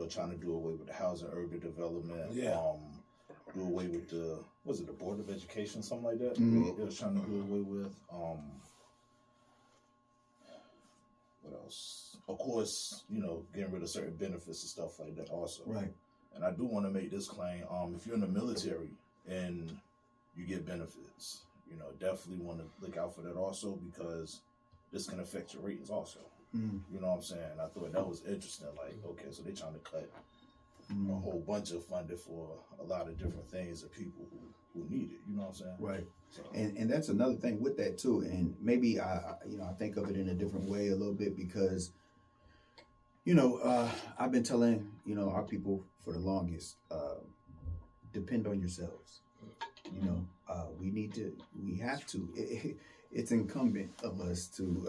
trying to do away with the housing, urban development, do away with the Board of Education, something like that. Mm-hmm. It was trying to do away with. What else? Of course, getting rid of certain benefits and stuff like that also. Right. And I do want to make this claim. If you're in the military and you get benefits, definitely want to look out for that also, because this can affect your ratings also. Mm. You know what I'm saying? I thought that was interesting. Okay, so they're trying to cut a whole bunch of funding for a lot of different things of people who need it. You know what I'm saying? Right. So. And that's another thing with that too. And maybe I think of it in a different way a little bit, because I've been telling our people for the longest, depend on yourselves. We have to. It's incumbent of us to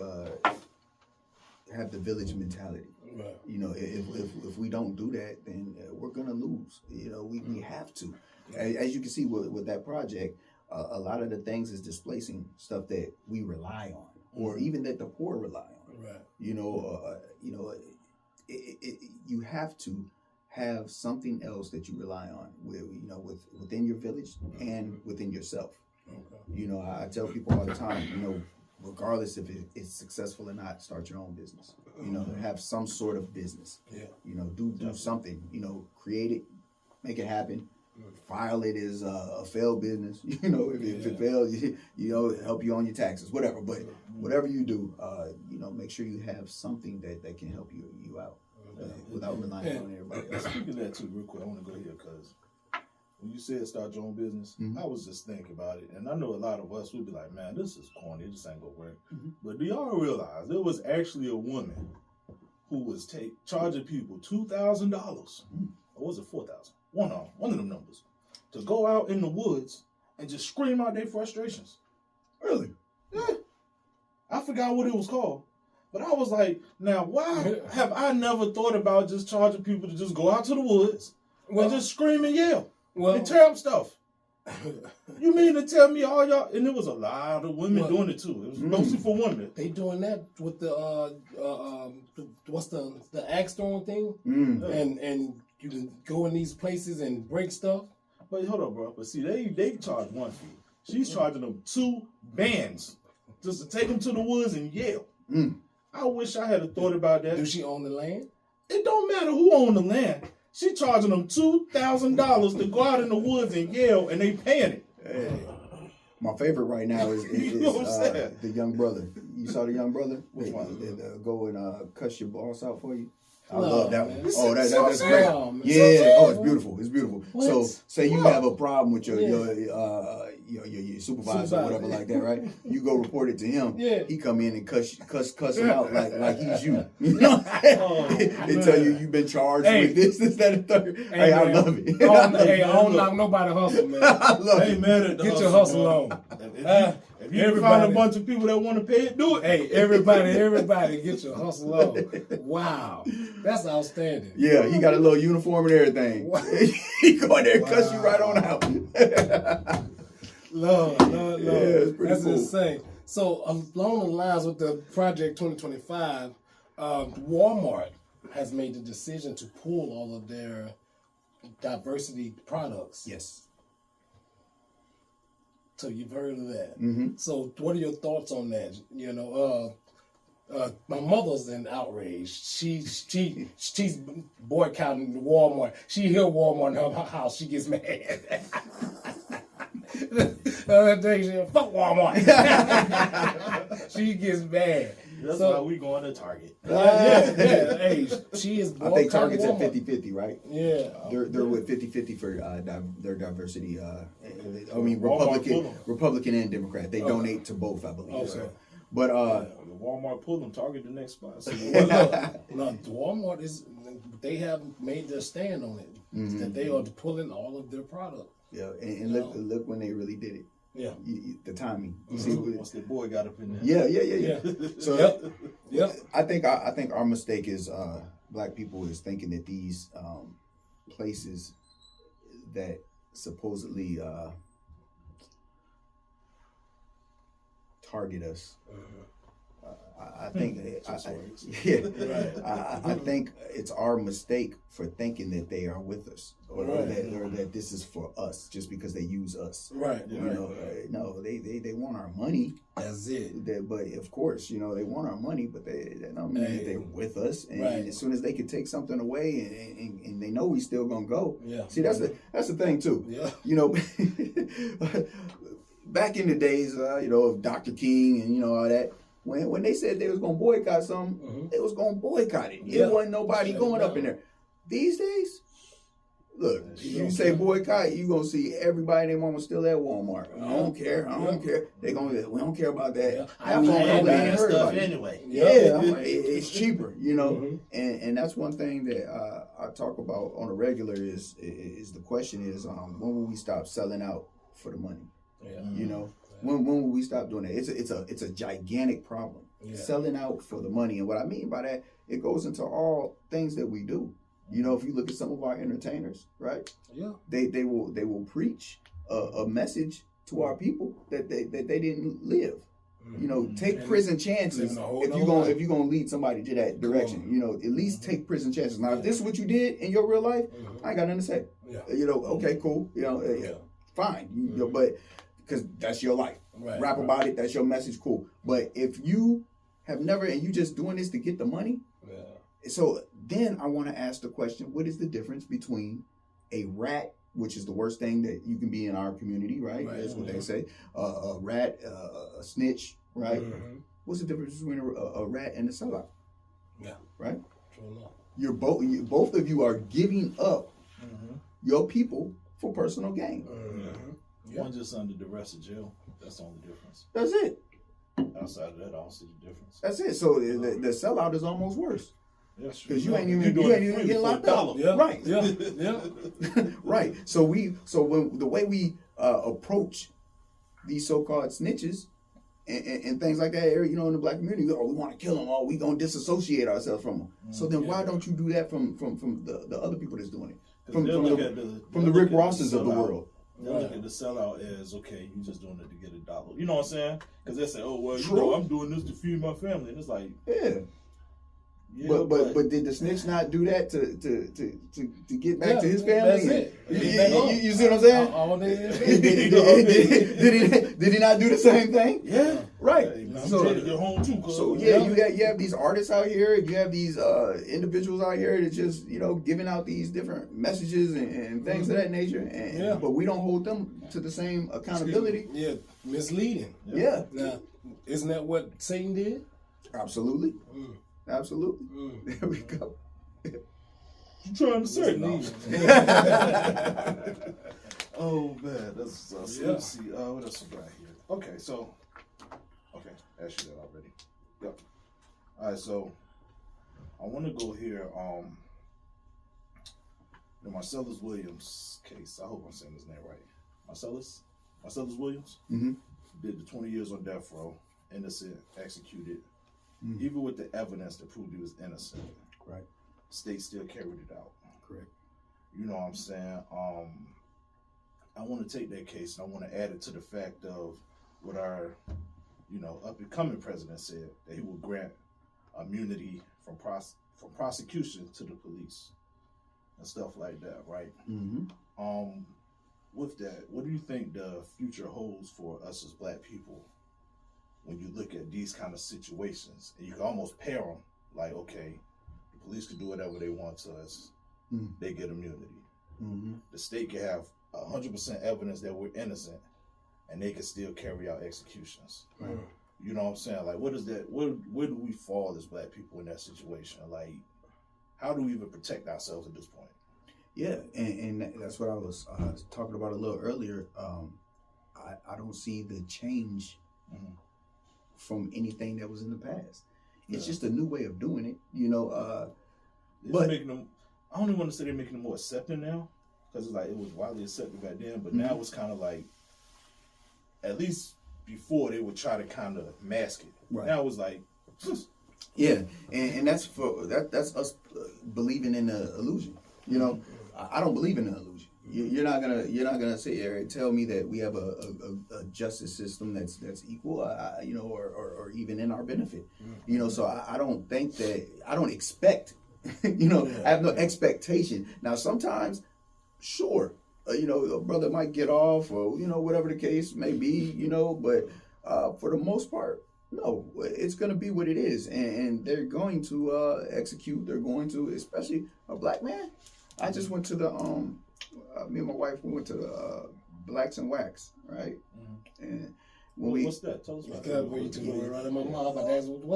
have the village mentality. Right. If we don't do that, then we're gonna lose. We have to. As you can see with that project, a lot of the things is displacing stuff that we rely on, or even that the poor rely on. Right. You have to have something else that you rely on, within your village and within yourself. Okay. I tell people all the time, regardless if it's successful or not, start your own business. Have some sort of business. Yeah. Do something. Create it, make it happen. File it as a failed business. If it fails, help you on your taxes, whatever. But whatever you do, make sure you have something that can help you out without relying on everybody else. Speaking of that too, real quick, I want to go here because when you said start your own business, I was just thinking about it, and I know a lot of us would be like, "Man, this is corny. It just ain't gonna work." Mm-hmm. But do y'all realize there was actually a woman who was charging people $2,000, or was it $4,000? One of them numbers, to go out in the woods and just scream out their frustrations. Really? Yeah. I forgot what it was called. But I was like, now why have I never thought about just charging people to just go out to the woods and just scream and yell and tear up stuff? You mean to tell me all y'all, and there was a lot of women doing it too. It was mostly for women. They doing that with the what's the axe throwing thing, and you can go in these places and break stuff. But hold on, bro. But see, they charge one fee. She's charging them 2 bands just to take them to the woods and yell. I wish I had thought about that. Do she own the land? It don't matter who owned the land. She charging them $2,000 to go out in the woods and yell, and they paying it. Hey. My favorite right now is You know what I'm saying? the young brother. You saw the young brother? Which one? Go and cuss your boss out for you. I No, love that man. one. Oh, that's So great. sad. Yeah. Oh, it's beautiful. It's beautiful. What? So say you have a problem with your Yeah. supervisor or whatever like that, right? You go report it to him. Yeah. He come in and cuss him out like he's you. You know? They tell you you've been charged with this, that, and third. Hey, I love it. I don't knock nobody hustle, man. I love Hey, it. man, Get your hustle on. If you can find a bunch of people that want to pay it, do it. Hey, everybody, get your hustle on. Wow, that's outstanding. Yeah, he got a little uniform and everything. He go in there and cuss you right on out. Lord. Yeah, it's pretty That's cool. insane. So along the lines with the Project 2025, Walmart has made the decision to pull all of their diversity products. Yes. So you've heard of that. Mm-hmm. So what are your thoughts on that? You know, my mother's in outrage. She's boycotting Walmart. She hear Walmart in her house. She gets mad. Fuck Walmart. She gets mad. That's So- why we going to Target. Yeah. Hey, she is. I think Target's at Walmart. 50-50, right? Yeah. They're with 50-50 for their diversity. I mean, Walmart Republican and Democrat. They donate to both, I believe. Okay. So. But Walmart pulled them. Target the next spot. So No, Walmart they have made their stand on it. Mm-hmm. That they are pulling all of their product. yeah, and look when they really did it. Yeah. The timing. You Mm-hmm. see, once the boy got up in there. yeah. So Yep. I think our mistake is black people is thinking that these places that supposedly target us. I think I think it's our mistake for thinking that they are with us or that this is for us just because they use us. Right. You know, no, they want our money. That's it. But of course, you know, they want our money, but they don't mean that they're with us. And Right. as soon as they can take something away, and they know we still gonna go. Yeah. See, that's the thing too. Yeah. You know, back in the days, you know, of Dr. King and you know all that. When they said they was gonna boycott something, they was gonna boycott it. Yeah. It wasn't nobody going up in there. These days, look, you say boycott, you gonna see everybody and their mama still at Walmart. I don't care. They gonna we don't care about that. Yeah. I mean, nobody that heard stuff about it. anyway. Yeah, I'm like, it's cheaper, you know. Mhm. And that's one thing that I talk about on a regular is the question is when will we stop selling out for the money? Yeah. You know, when will we stop doing that? It's a gigantic problem. Yeah. Selling out for the money, and what I mean by that, it goes into all things that we do. You know, if you look at some of our entertainers, right? Yeah. They will preach a message to our people that they didn't live. You know, take prison chances Living a whole if nother you're gonna life. if you're gonna lead somebody to that direction. You know, at least take prison chances. Now, if this is what you did in your real life, I ain't got nothing to say. Yeah. You know, okay, cool. You know, fine. You know, but because that's your life. Right. Rap about it. That's your message. Cool. But if you have never and you just doing this to get the money, so then I want to ask the question: what is the difference between a rat, which is the worst thing that you can be in our community, right? That's what they say. A rat, a snitch, right? Mm-hmm. What's the difference between a rat and a sellout? Yeah. Right. True enough. You're both of you are giving up your people for personal gain. Mm-hmm. One just under duress of jail. That's the only difference. That's it. Outside of that, I don't see the difference. That's it. So the sellout is almost worse. That's true. Because you ain't even free getting for locked $1. up. Yeah. Right. Yeah. Right. So when the way we approach these so-called snitches and things like that, you know, in the black community, we want to kill them, or we gonna disassociate ourselves from them. So then why don't you do that from the other people that's doing it? From the Rick Rosses of the world. They look at the sellout as, okay, you just doing it to get $1. You know what I'm saying? Because they say, oh, well, you True. know, I'm doing this to feed my family. And it's like, Yeah. Yeah, but did the snitch not do that to get back to his family? That's it. You see what I'm saying? All Did he not do the same thing? Yeah. Right. Yeah, So your home too. you have these artists out here, you have these individuals out here that just giving out these different messages and things of that nature, but we don't hold them to the same accountability. Yeah, misleading. Yeah. Now, isn't that what Satan did? Absolutely. Absolutely. There we go. You trying to say? No. Oh man, that's let's see. What else we got here? Okay, so asked you that already. Yep. All right, so I want to go here. The Marcellus Williams case. I hope I'm saying his name right. Marcellus Williams did the 20 years on death row, innocent, executed. Even with the evidence to prove he was innocent, right? State still carried it out. Correct. You know what I'm saying? I want to take that case and I want to add it to the fact of what our, up and coming president said, that he will grant immunity from prosecution to the police and stuff like that, right? With that, what do you think the future holds for us as Black people? When you look at these kind of situations, and you can almost pair them, like, okay, the police can do whatever they want to us, they get immunity. The state can have 100% evidence that we're innocent, and they can still carry out executions. Right. You know what I'm saying? Like, what is that? Where do we fall as Black people in that situation? Like, how do we even protect ourselves at this point? Yeah, and that's what I was talking about a little earlier. I don't see the change from anything that was in the past. It's just a new way of doing it, but making them, I don't even want to say they're making them more accepting now, because it's like it was widely accepted back then, but now it's kind of like, at least before they would try to kind of mask it. Right. Now it's like, yeah, and that's that's us believing in the illusion. I don't believe in the illusion. You're not gonna sit here and tell me that we have a justice system that's equal, or even in our benefit. So I don't think that, I don't expect, I have no expectation. Now sometimes, sure, a brother might get off, or whatever the case may be, but for the most part, no, it's gonna be what it is, and they're going to execute. They're going to, especially a Black man. I just went to the me and my wife, we went to the Blacks and Wax, right? And when what's that? Tell us about that. What's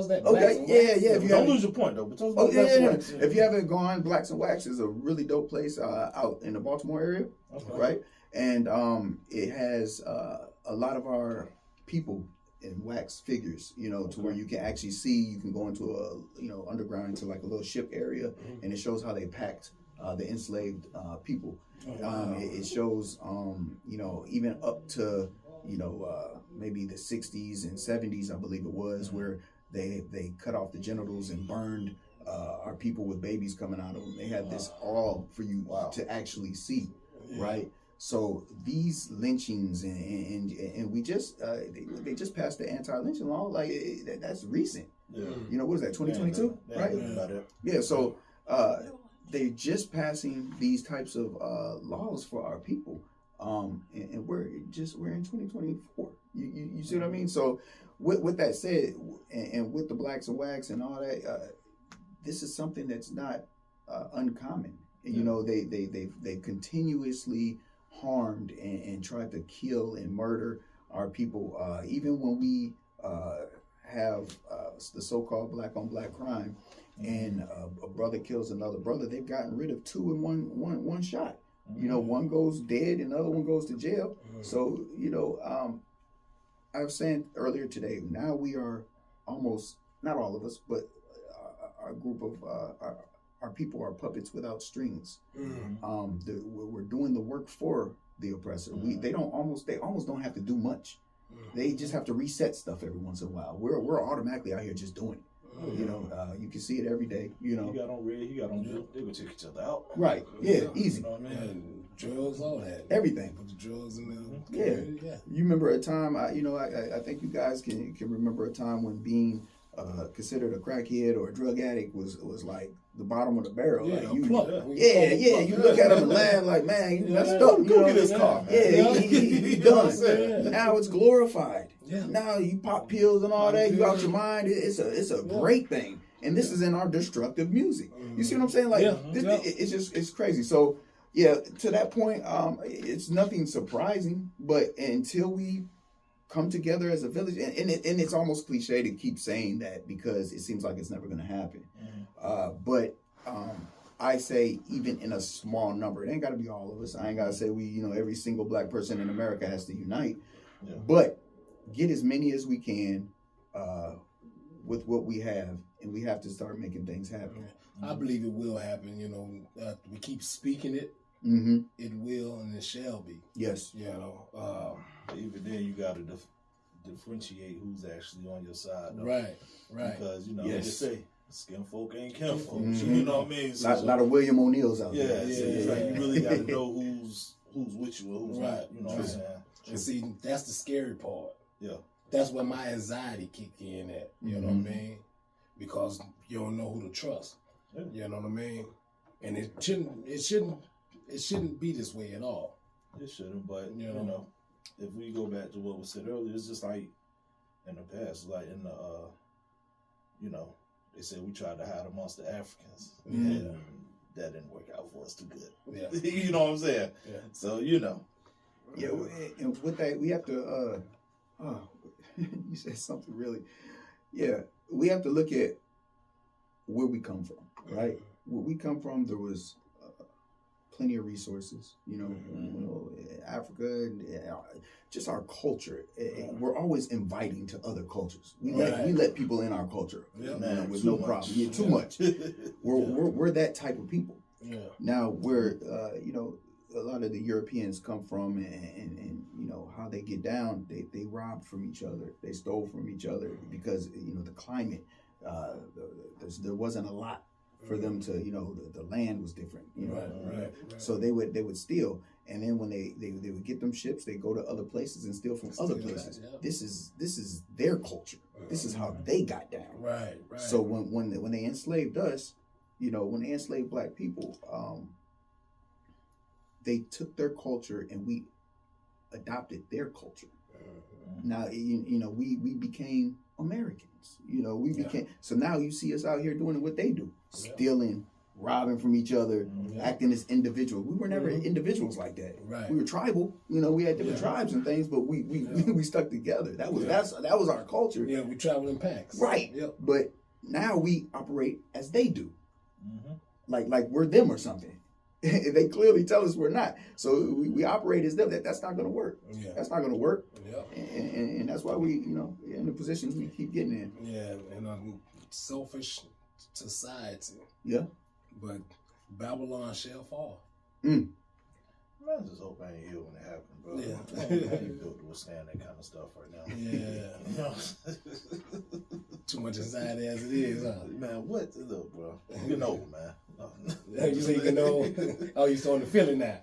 that? Okay, yeah. If you don't lose your point though. But tell us about Blacks and Wax. If you haven't gone, Blacks and Wax is a really dope place out in the Baltimore area, right? And it has a lot of our people in wax figures, to where you can actually see. You can go into a underground, into like a little ship area, and it shows how they packed the enslaved people. It shows, even up to, maybe the 60s and 70s, I believe it was, where they cut off the genitals and burned our people with babies coming out of them. They had this all for you to actually see, right? So these lynchings and we just they just passed the anti-lynching law, like that's recent. Yeah. What is that, 2022, right? Yeah. So they're just passing these types of laws for our people, and we're in 2024. You see what I mean? So with that said, and with the Blacks and Wax and all that, this is something that's not uncommon. They continuously harmed and tried to kill and murder our people. Even when we have the so-called black on black crime, and a brother kills another brother, they've gotten rid of two in one shot. One goes dead and the other one goes to jail. So, I was saying earlier today, now we are almost, not all of us, but our group of our people are puppets without strings. We're doing the work for the oppressor. They almost don't have to do much. They just have to reset stuff every once in a while. We're automatically out here just doing it. You can see it every day. He got on red, he got on blue. They would take each other out. Right. Yeah. Easy. And drugs, all that. Everything. Put the drugs in there. Yeah. You remember a time? I think you guys can remember a time when Bean considered a crackhead or a drug addict was like the bottom of the barrel. Yeah, like you, you look at him and laugh like, man, you messed up. You Go know, get his car, man. Yeah, he You know what I'm done. saying? Now it's glorified. Yeah. Now you pop pills and all that. You out your mind. It's a great thing. And this is in our destructive music. You see what I'm saying? Like it's crazy. So yeah, to that point, it's nothing surprising. But until we come together as a village, and it's almost cliche to keep saying that because it seems like it's never going to happen. But I say even in a small number, it ain't got to be all of us. I ain't got to say every single black person in America has to unite. Yeah. But get as many as we can with what we have, and we have to start making things happen. I believe it will happen. We keep speaking it. It will and it shall be. Yes. Even then, you got to differentiate who's actually on your side. Though. Right. Because they just say skin folk ain't kin folk. You know what I mean? So, lot of William O'Neills out there. So it's like you really got to know who's with you or who's not. You know what I'm saying? And see, that's the scary part. Yeah. That's where my anxiety kicked in at. You know what I mean? Because you don't know who to trust. Yeah. You know what I mean? And it shouldn't be this way at all. It shouldn't, but you know, if we go back to what was said earlier, it's just like in the past, like in the they said we tried to hide amongst the Africans. And that didn't work out for us too good. Yeah. You know what I'm saying? Yeah. So Yeah, and with that we have to you said something really we have to look at where we come from, right? Where we come from, there was plenty of resources, Africa, just our culture. We're always inviting to other cultures. We let people in our culture with no problem. Yeah, too much. We're that type of people. Yeah. Now where a lot of the Europeans come from, and how they get down, they robbed from each other, they stole from each other because the climate, there wasn't a lot for them to, the land was different, right. So they would steal, and then when they would get them ships, they go to other places and steal from other places. This is their culture. This is how they got down. Right. So when they enslaved us, when they enslaved black people, they took their culture and we adopted their culture. Now we became Americans. We became, so now you see us out here doing what they do, stealing, robbing from each other, acting as individuals. We were never individuals like that. Right. We were tribal. We had different tribes and things, but we stuck together. That was our culture. Yeah, we traveled in packs. Right. Yep. But now we operate as they do, like we're them or something. They clearly tell us we're not. So we operate as them. That's not going to work. Yeah. That's not going to work. Yeah. And that's why we, in the positions we keep getting in. Yeah, and a selfish society. Yeah. But Babylon shall fall. I just hope I ain't here when it happens, bro. Yeah. I ain't built to withstand that kind of stuff right now. Yeah. Too much anxiety as it is, huh? Man, what? Look, bro. You know, man. You say you know? Oh, you starting to feel it now?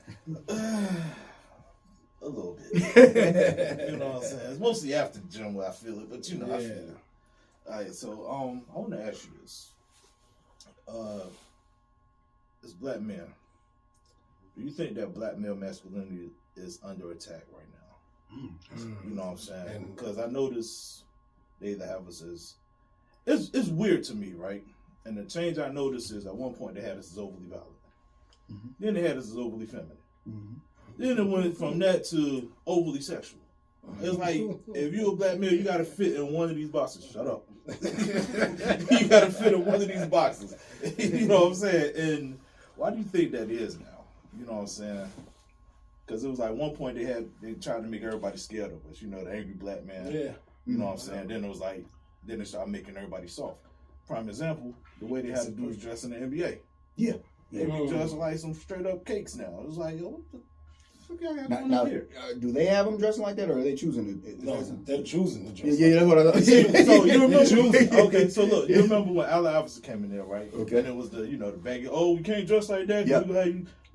A little bit. You know what I'm saying? It's mostly after the gym where I feel it, but I feel it. All right, so I want to ask you this. As black men, do you think that black male masculinity is under attack right now? You know what I'm saying? Because I notice they either have us as... It's weird to me, right? And the change I noticed is at one point they had us as overly violent. Then they had us as overly feminine. Then it went from that to overly sexual. It's like, if you're a black male, you got to fit in one of these boxes. Shut up. You got to fit in one of these boxes. You know what I'm saying? And why do you think that is now? You know what I'm saying? Because it was like one point they tried to make everybody scared of us. The angry black man. Yeah. You know what I'm saying? Then it was like, then they started making everybody soft. Prime example, the way they had to do is dress in the NBA. Yeah. They be dressing like some straight up cakes now. It was like, yo, what the fuck y'all got going on here? Do they have them dressing like that, or are they choosing to? No, they're choosing to dress. Yeah, that's what I thought. So you remember? Okay, so look, you remember when Allen Iverson came in there, right? Okay. And it was the baggy. Oh, we can't dress like that. Yep.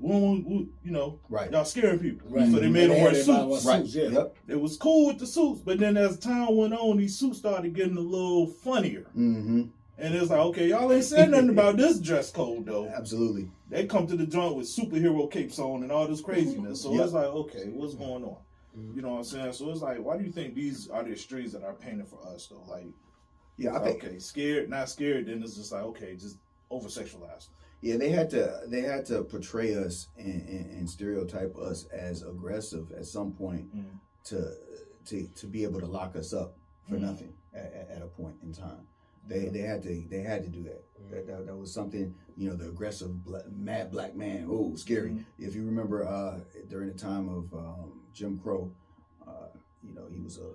you know, Right. y'all scaring people. Right. So they made them wear suits. Right. Yeah. Yep. It was cool with the suits, but then as time went on, these suits started getting a little funnier. Mm-hmm. And it's like, okay, y'all ain't said nothing about this dress code, though. Absolutely. They come to the joint with superhero capes on and all this craziness. So Yep. it's like, okay, what's going on? You know what I'm saying? So it's like, why do you think these are the extremes that are painted for us, though? Like, Yeah, I think. okay, scared, not scared, then it's just like, okay, just over-sexualized. Yeah, they had to portray us and stereotype us as aggressive at some point to be able to lock us up for nothing at a point in time. They had to do that. That was something, you know, the aggressive mad black man. Oh, scary. If you remember during the time of Jim Crow, you know, he was a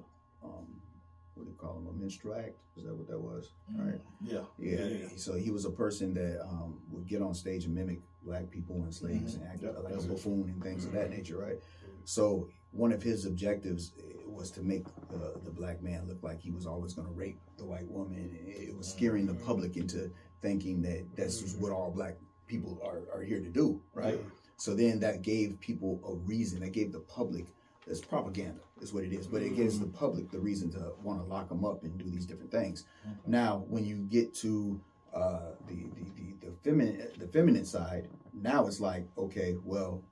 what do you call him, a minstrel act? Is that what that was? Right. Yeah. So he was a person that would get on stage and mimic black people and slaves and act like a buffoon and things of that nature, right? So one of his objectives was to make the black man look like he was always going to rape the white woman. It was scaring the public into thinking that that's just what all black people are here to do, right? So then that gave people a reason. That gave the public, it's propaganda is what it is, but it gives the public the reason to want to lock them up and do these different things. Now, when you get to the feminine side, now it's like, okay, well,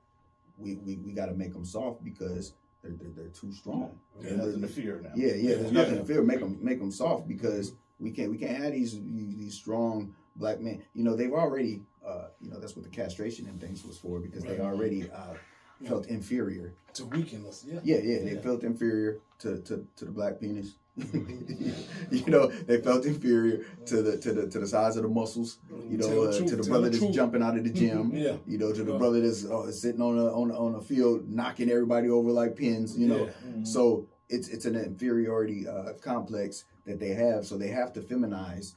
we got to make them soft because they're too strong. There's nothing to fear now. Yeah. There's nothing to fear. Make them soft because we can't have these strong black men. You know, they've already you know, that's what the castration and things was for, because they already felt inferior to weaken us. They felt inferior to the black penis. You know, they felt inferior to the size of the muscles. You know, to the brother that's jumping out of the gym. You know, to the brother that's sitting on a field knocking everybody over like pins. You know, so it's an inferiority complex that they have. So they have to feminize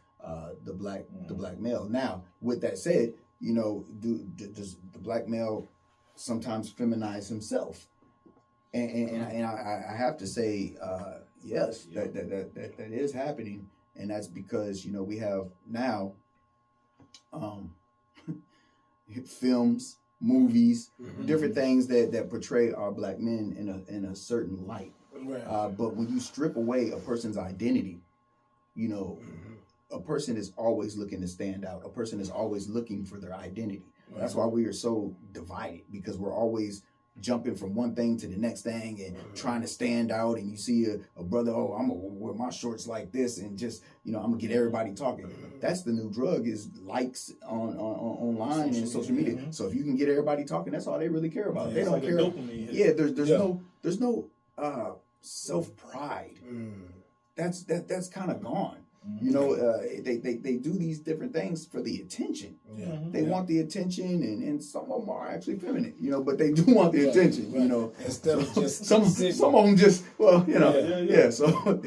the black male. Now, with that said, you know, does the black male sometimes feminize himself? And I have to say, yes, that is happening, and that's because, you know, we have now films, movies, different things that portray our black men in a certain light. But when you strip away a person's identity, you know, a person is always looking to stand out. A person is always looking for their identity. That's why we are so divided, because we're always jumping from one thing to the next thing and trying to stand out. And you see a brother, oh, I'm gonna wear my shorts like this and just, you know, I'm gonna get everybody talking. That's the new drug, is likes online and social media. So if you can get everybody talking, that's all they really care about. They don't care. Yeah, there's no self pride. That's kind of gone. You know, they do these different things for the attention. They want the attention, and some of them are actually feminine, you know, but they do want the attention, you know. Instead of just some of them just, well, you know, so.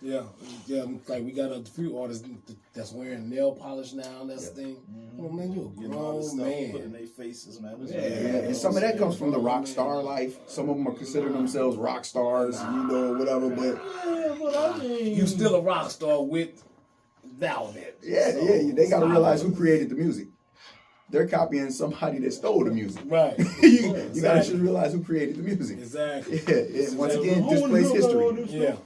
Like we got a few artists that's wearing nail polish now. That's the thing. Oh man, you a grown man. Putting their faces, man. And some of that comes from the rock star life. Some of them are considering themselves rock stars, you know, whatever. But I mean, you still a rock star with Velvet. They got to realize who created the music. They're copying somebody that stole the music. Right. You got to just realize who created the music. Exactly. And once again, displace history.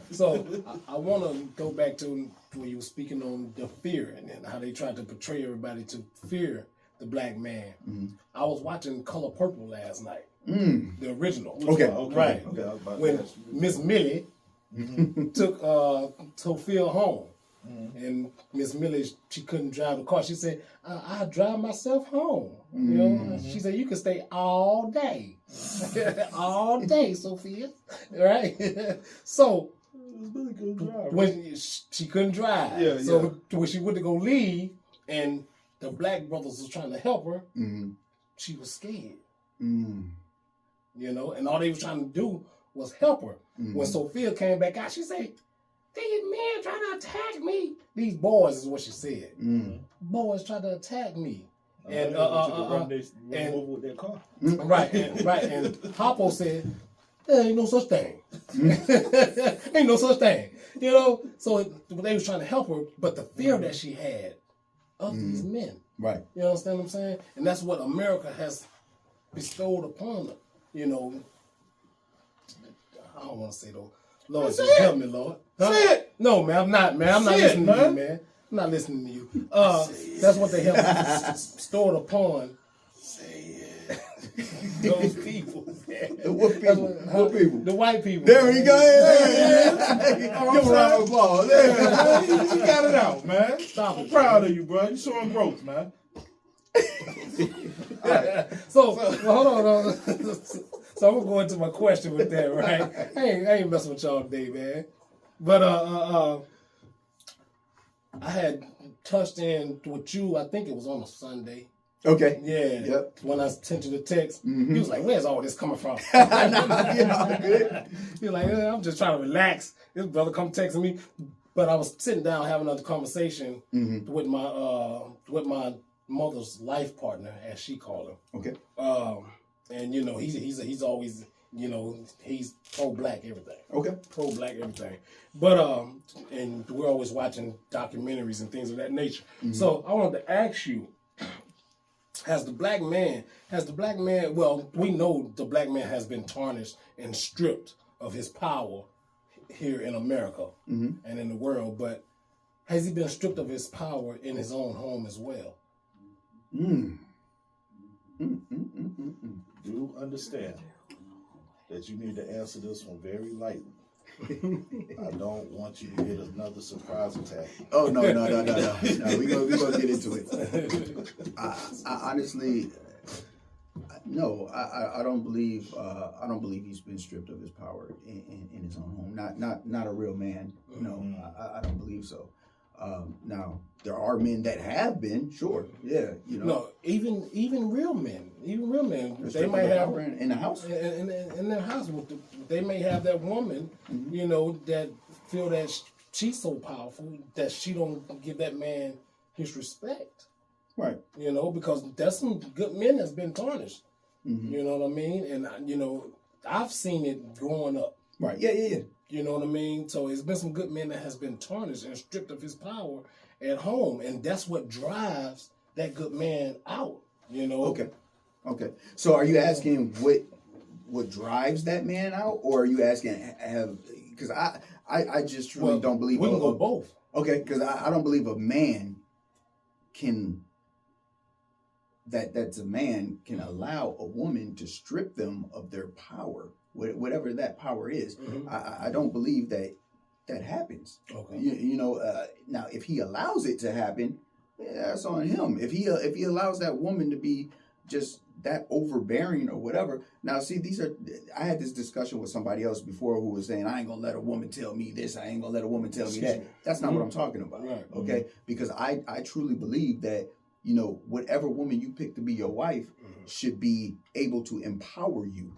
So I want to go back to where you were speaking on the fear and how they tried to portray everybody to fear the black man. I was watching Color Purple last night. The original. Okay. Right. When Miss Millie took Phil home. And Miss Millie, she couldn't drive the car. She said, I'll drive myself home. You know, she said, you can stay all day. All day, Sophia. Right? So, when she couldn't drive. So, when she went to go leave, and the black brothers was trying to help her, she was scared. You know, and all they was trying to do was help her. When Sophia came back out, she said, these men trying to attack me. These boys is what she said. Boys try to attack me. And run over with their car. Right. And Hoppo said, there ain't no such thing. Ain't no such thing. You know? So they was trying to help her, but the fear that she had of these men. Right. You understand what I'm saying? And that's what America has bestowed upon them. You know, I don't want to say though. Lord, Say just it. help me, Lord. Huh? Say it. No, man, I'm not, man. I'm not Say it, listening to man. you, man. I'm not listening to you. That's what they have stored upon those people. What people? What people? The white people. There we go. Oh, Give a round of applause. man, you got it out, man. Stop I'm it. proud of you, bro. You showing growth, man. So hold on. So I'm gonna go into my question with that, right? I ain't messing with y'all today, man. But I had touched in with you. I think it was on a Sunday. Okay. Yeah. Yep. When I sent you the text, he was like, "Where's all this coming from?" Good. He was like, "I'm just trying to relax." This brother come texting me, but I was sitting down having another conversation with my mother's life partner, as she called him. Okay. And you know, he's always, you know, he's pro-black everything. Okay. Pro-black everything. But and we're always watching documentaries and things of that nature. So I wanted to ask you, has the black man, well, we know the black man has been tarnished and stripped of his power here in America and in the world, but has he been stripped of his power in his own home as well? Do understand that you need to answer this one very lightly. I don't want you to get another surprise attack. Oh no! We gonna get into it. I honestly, no. I don't believe he's been stripped of his power in his own home. Not a real man. No, I don't believe so. Now there are men that have been, sure, yeah, you know. No, even real men, they might have in the house, in their house. They may have that woman, you know, that feel that she's so powerful that she don't give that man his respect, right? You know, because there's some good men that's been tarnished. You know what I mean? And you know, I've seen it growing up. Right? Yeah. You know what I mean? So it's been some good men that has been tarnished and stripped of his power at home, and that's what drives that good man out. You know? Okay. So are you asking what drives that man out, or are you asking because I just truly don't believe we can go both. Okay, because I don't believe a man can that's a man can allow a woman to strip them of their power, whatever that power is. I don't believe that happens. Okay. You know, now if he allows it to happen, that's on him. If he allows that woman to be just that overbearing or whatever. Now, see, I had this discussion with somebody else before who was saying, I ain't gonna let a woman tell me this, I ain't gonna let a woman tell me that. That's not what I'm talking about. Right. Okay? Because I truly believe that, you know, whatever woman you pick to be your wife should be able to empower you,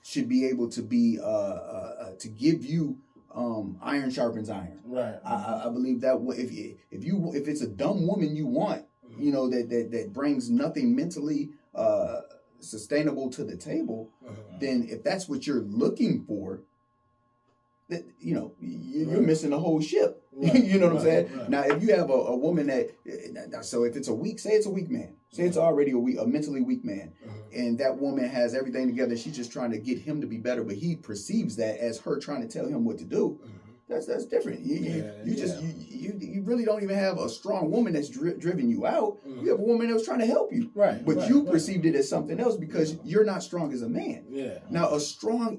should be able to be to give you iron sharpens iron. Right. I believe that if it's a dumb woman you want, you know, that brings nothing mentally sustainable to the table, then if that's what you're looking for, that, you know, you're missing the whole ship. Right. You know what I'm saying? Right. Now, if you have a woman so if it's say it's a weak man, say it's already a mentally weak man, and that woman has everything together, she's just trying to get him to be better, but he perceives that as her trying to tell him what to do. That's different. You really don't even have a strong woman that's driven you out. You have a woman that was trying to help you, right? But you perceived it as something else because you're not strong as a man. Yeah. Now a strong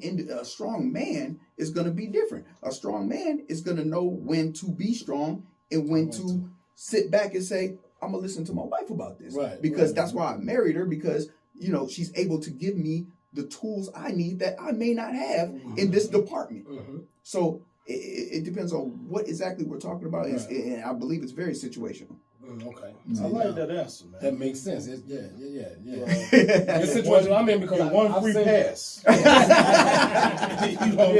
man is going to be different. A strong man is going to know when to be strong and when to sit back and say, I'm gonna listen to my wife about this, right? Because that's why I married her, because you know she's able to give me the tools I need that I may not have in this department. So. It depends on what exactly we're talking about, and I believe it's very situational. Okay, I like that answer, man. That makes sense. Yeah. It's situational. I mean, because one free pass. You know what I'm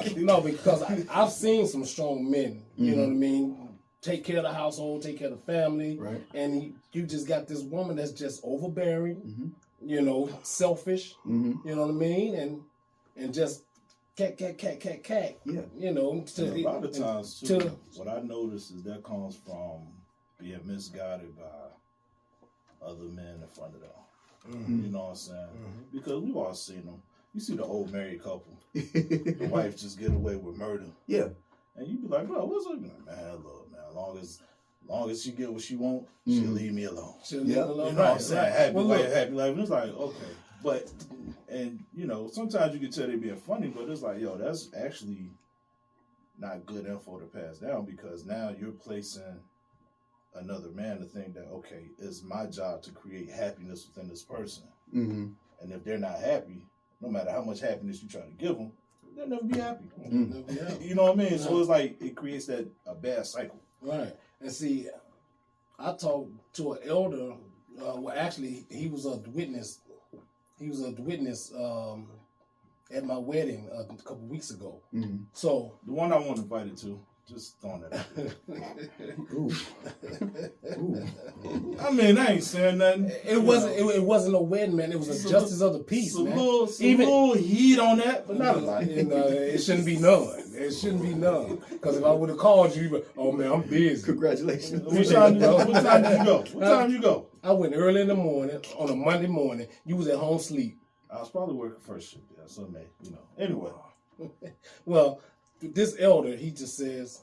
saying? No, because I've seen some strong men. You know what I mean? Take care of the household, take care of the family, right? And you just got this woman that's just overbearing. You know, selfish. You know what I mean? And just. Cat. Yeah. You know, a lot of times too. What I notice is that comes from being misguided by other men in front of them. You know what I'm saying? Because we've all seen them. You see the old married couple, the wife just get away with murder. Yeah. And you be like, bro, what's up? Man, look, man, as long as she get what she want, she'll leave me alone. She'll leave me alone. You know what I'm saying? Happy well, life, happy life. And it's like, okay. But, and, you know, sometimes you can tell they being funny, but it's like, yo, that's actually not good info to pass down, because now you're placing another man to think that, okay, it's my job to create happiness within this person. And if they're not happy, no matter how much happiness you try to give them, they'll never be happy. You know what I mean? So it's like, it creates a bad cycle. Right. And see, I talked to an elder, well, actually, he was a witness. He was a witness at my wedding a couple weeks ago. So the one I want invited to, just throwing that out there. I mean, I ain't saying nothing. It wasn't a wedding, man. It was a justice of the peace, man. Little heat on that, but not a lot. It shouldn't be none. It shouldn't be none. Because if I would have called you, oh man, I'm busy. Congratulations. What time did you go? What time did you go? I went early in the morning on a Monday morning. You was at home sleep. I was probably working first shift. Yeah, so you know. Anyway. Well, this elder, he just says,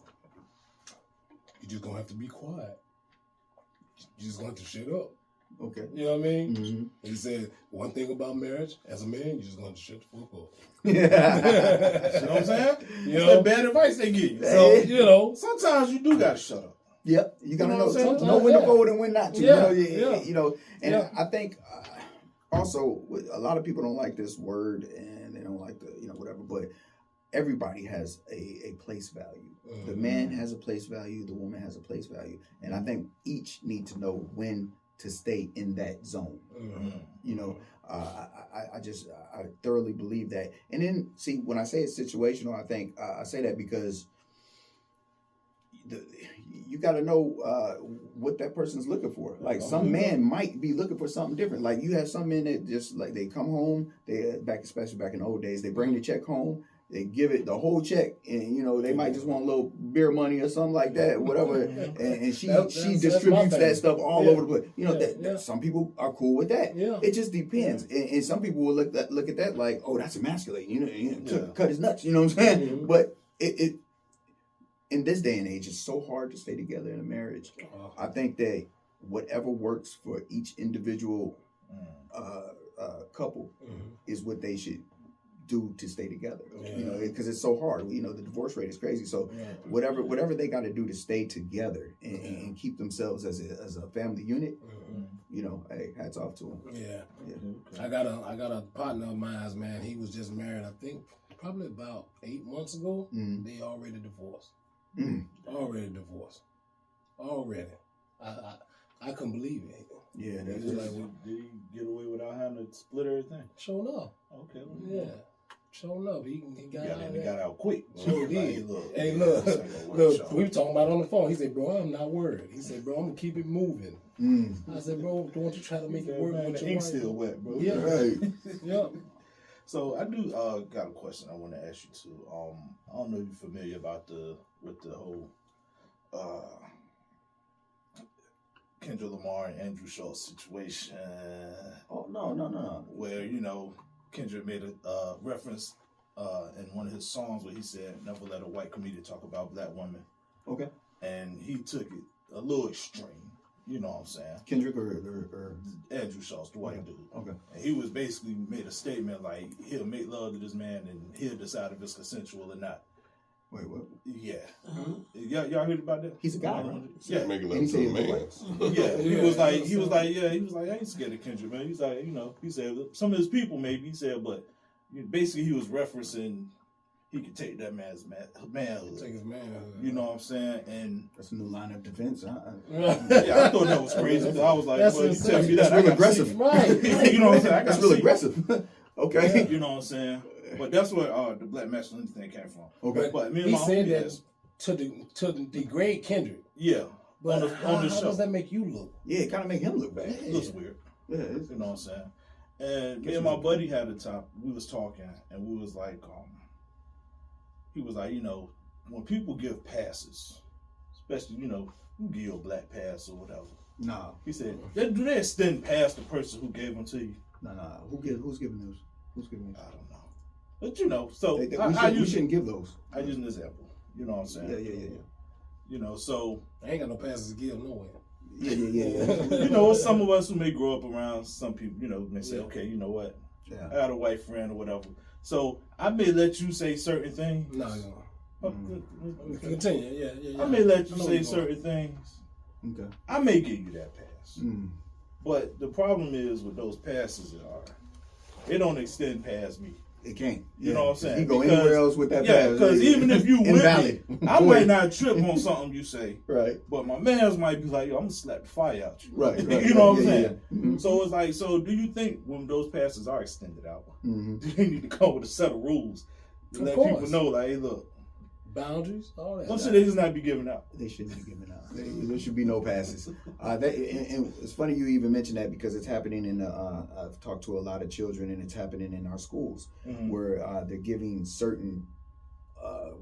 you're just going to have to be quiet. You're just going to have to shut up. Okay. You know what I mean? He said, one thing about marriage, as a man, you're just going to shut the fuck up. You know what I'm saying? You know, that bad advice they give you. So, you know. Sometimes you do got to shut up. Yep. You got to know when to forward and when not to. You know, and I think also a lot of people don't like this word and they don't like the, you know, whatever, but everybody has a place value. The man has a place value. The woman has a place value. And I think each need to know when to stay in that zone. You know, I thoroughly believe that. And then, see, when I say it's situational, I think I say that because you got to know what that person's looking for. Like some man might be looking for something different. Like you have some men that just like they come home, especially back in the old days, they bring the check home. They give it the whole check, and you know they might just want a little beer money or something like that, whatever. And she distributes that stuff all over the place. You know that some people are cool with that. It just depends, and some people will look at that like, oh, that's emasculating. You know, cut his nuts. You know what I'm saying? But it in this day and age, it's so hard to stay together in a marriage. I think that whatever works for each individual couple is what they should do to stay together. You know, because it's so hard. You know, the divorce rate is crazy. So whatever they got to do to stay together and keep themselves as a family unit, you know, hey, hats off to them. I got a partner of mine, man. He was just married, I think, probably about 8 months ago. They already divorced. Already divorced. Already. I couldn't believe it. Yeah, did he get away without having to split everything? Sure enough. Okay. Yeah. Sure enough. He got out quick. Sure did. Hey, look, we were talking about it on the phone. He said, bro, I'm not worried. He said, bro, I'm going to keep it moving. I said, bro, don't you try to make it work with your wife. Still wet, bro. Yeah. Right. Yeah. So I do got a question I want to ask you too. I don't know if you're familiar with the whole Kendrick Lamar and Andrew Schultz situation. Oh no. Where, you know, Kendrick made a reference in one of his songs where he said, "Never let a white comedian talk about black women." Okay. And he took it a little extreme. You know what I'm saying? Kendrick or Andrew Schultz, the white dude. Okay. And he was basically made a statement like he'll make love to this man and he'll decide if it's consensual or not. Wait, what? Yeah. Y'all heard about that? He's a guy, right? Yeah. Making love to a man. Yeah. He was like, I ain't scared of Kendrick, man. He's like, you know, he said some of his people maybe, he said, but basically he was referencing he could take that man's manhood. Take his manhood. You know what I'm saying? And that's a new line of defense. Yeah, I thought that was crazy. I was like, that's well, you tell me that. That's real aggressive. Right. You know what I'm saying? That's real aggressive. Okay. You know what I'm saying? But that's where the black masculinity thing came from. Okay. But me and he my said homie that to degrade Kendrick. Yeah. But on the how show. does that make you look? Yeah, it kind of make him look bad. It looks weird. Yeah, you know what I'm saying? And me and my buddy had a top. We was talking, and we was like, he was like, you know, when people give passes, especially, you give you a black pass or whatever. Nah. He said, do they extend past the person who gave them to you? Nah. Who's giving those? Who's giving those? I don't know. But so we shouldn't give those. I use an example. You know what I'm saying? Yeah. So I ain't got no passes to give nowhere. Yeah. It's some of us who may grow up around some people, may say, okay, you know what? Yeah. I got a white friend or whatever. So I may let you say certain things. No. Continue. Yeah. I may let you say certain things. Okay. I may give you that pass. Mm. But the problem is with those passes they don't extend past me. It can't. You know what I'm saying? You go anywhere else with that pass. Yeah, because even if you invalid. with me, I might not trip on something you say. Right. But my mans might be like, yo, I'm going to slap the fire out you. Right. You know what I'm saying? Yeah. Mm-hmm. So it's like, so do you think when those passes are extended out, mm-hmm. do they need to come with a set of rules to let people know, like, hey, look. Boundaries, all that. Don't say they just not be giving out. They shouldn't be giving out. There should be no passes. And it's funny you even mention that because it's happening in I've talked to a lot of children and it's happening in our schools where they're giving certain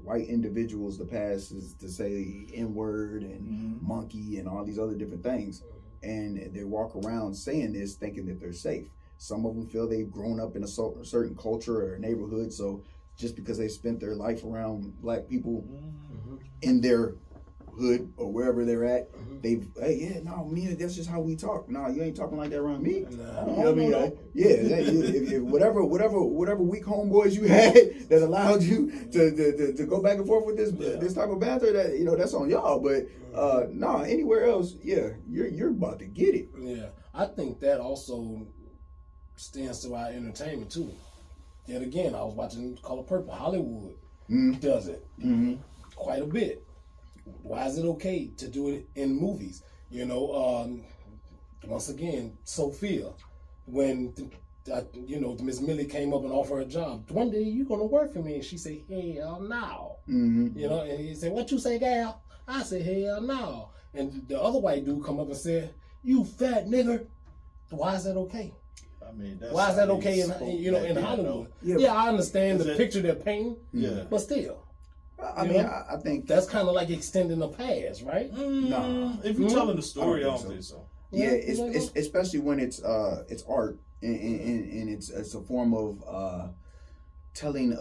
white individuals the passes to say N-word and monkey and all these other different things. And they walk around saying this thinking that they're safe. Some of them feel they've grown up in a certain culture or neighborhood, so just because they spent their life around black people in their hood or wherever they're at, that's just how we talk. No, you ain't talking like that around me. You know what I mean? If whatever weak homeboys you had that allowed you to go back and forth with this type of banter, that that's on y'all. But anywhere else, you're about to get it. Yeah, I think that also stands to our entertainment too. Yet again, I was watching Color Purple. Hollywood does it quite a bit. Why is it okay to do it in movies? Once again, Sophia, when Miss Millie came up and offered her a job, one day you gonna work for me, and she said, hell no. And he said, what you say, gal? I said, hell no. And the other white dude come up and said, you fat nigger. Why is that okay? I mean, why is that okay in Hollywood? Yeah, I understand the picture they're painting, but still. I think that's kind of like extending the past, right? No, if you're telling the story, I don't think so. Yeah, it's especially when it's art and it's a form of telling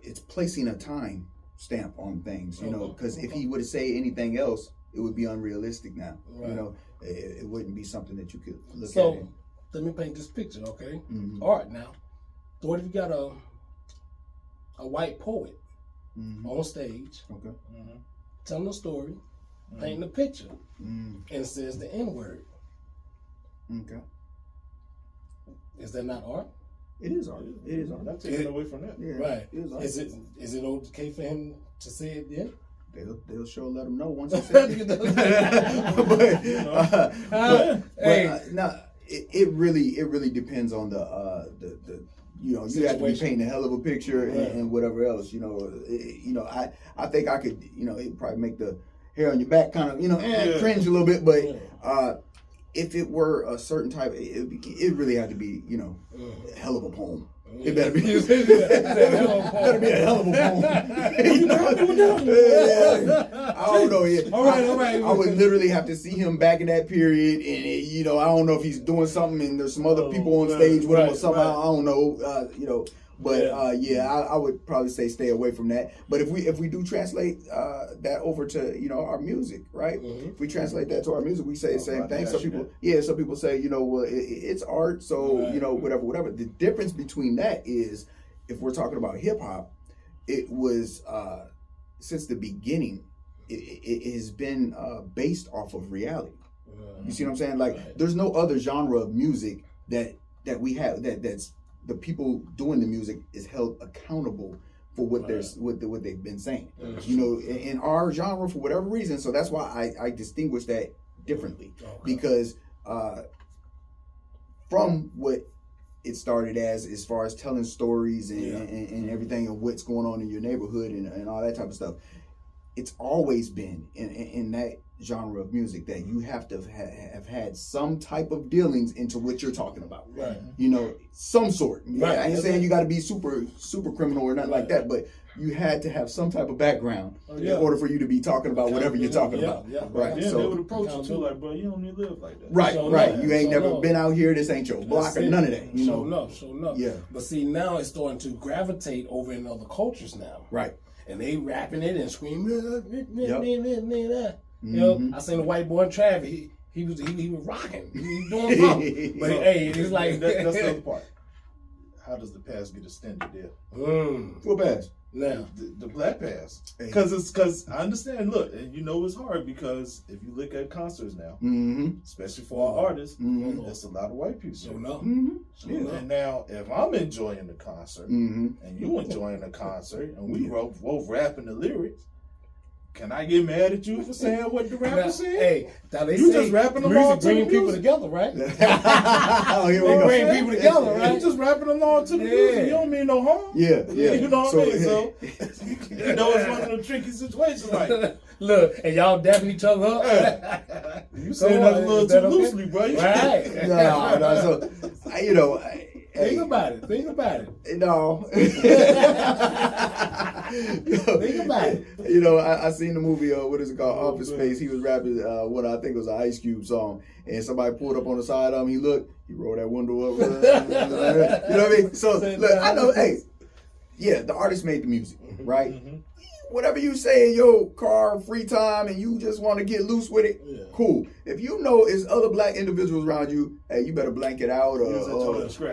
it's placing a time stamp on things, because if he would have said anything else, it would be unrealistic now. Right. It wouldn't be something that you could look at. So let me paint this picture, okay? Art now. What if you got a white poet on stage, telling a story, painting a picture, and it says the N-word. Okay. Is that not art? It is art. It is art. Not taking away from that. Yeah, right. It is art. Is it okay for him to say it then? They'll sure let him know once he says it. It really depends on the you have to be painting a hell of a picture and whatever else. I think I could it'd probably make the hair on your back kind of cringe a little bit, but if it were a certain type, it really had to be a hell of a poem. It better be. Better be a hell of a poem. I don't know. All right. I would literally have to see him back in that period, and I don't know if he's doing something, and there's some other people on stage with him or something. I don't know. But I would probably say stay away from that. But if we do translate that over to our music, right? If we translate that to our music, we say the same thing. Some people say it's art, so whatever. The difference between that is if we're talking about hip hop, it was since the beginning it has been based off of reality. You see what I'm saying? Like there's no other genre of music that we have that's the people doing the music is held accountable for what what they've been saying. In our genre for whatever reason. So that's why I distinguish that differently because from what it started as far as telling stories and everything and what's going on in your neighborhood and all that type of stuff, it's always been in that genre of music that you have to have had some type of dealings into what you're talking about. Right. You know, some sort. Right. I ain't saying you got to be super criminal or nothing like that, but you had to have some type of background in order for you to be talking about whatever you're talking about. Yeah. Right. Then so they would approach you too, like, bro, you don't need to live like that. right. So Right. no, You ain't so never no. been out here. This ain't your block or none of that. You know. Sure enough. Yeah. But see, now it's starting to gravitate over in other cultures now. Right. And they rapping it and screaming. You Mm-hmm. know, I seen the white boy in traffic. He was rocking. He was doing something. But hey, it's like That's the other part. How does the pass get extended there? What pass? Now, The black pass. Hey. Because I understand, look, and you know it's hard because if you look at concerts now, especially for our artists, there's a lot of white people. so no. And now, if I'm enjoying the concert and you enjoying the concert and we both rapping the lyrics, can I get mad at you for saying what the rapper said? Hey, now they You say just rapping music along to the bring people music. together, right? Oh, here we They go. bring people together, You right? just rapping along to the music. You don't mean no harm. Yeah. You know what I mean? So- So, you know, it's one of them tricky situations. Like, Look, and y'all dapping each other up. you saying that a little Is that too okay? loosely, bro. Right. No. So, you know, Think about it. Think about it. No. Think about it. You know, I seen the movie, what is it called? Office Space. He was rapping what I think was an Ice Cube song. And somebody pulled up on the side of him. He looked, he rolled that window up. You know what I mean? So, look, I know, hey, yeah, the artist made the music, right? Whatever you say in your car, free time, and you just want to get loose with it, cool. If you know it's other black individuals around you, hey, you better blank it out or just you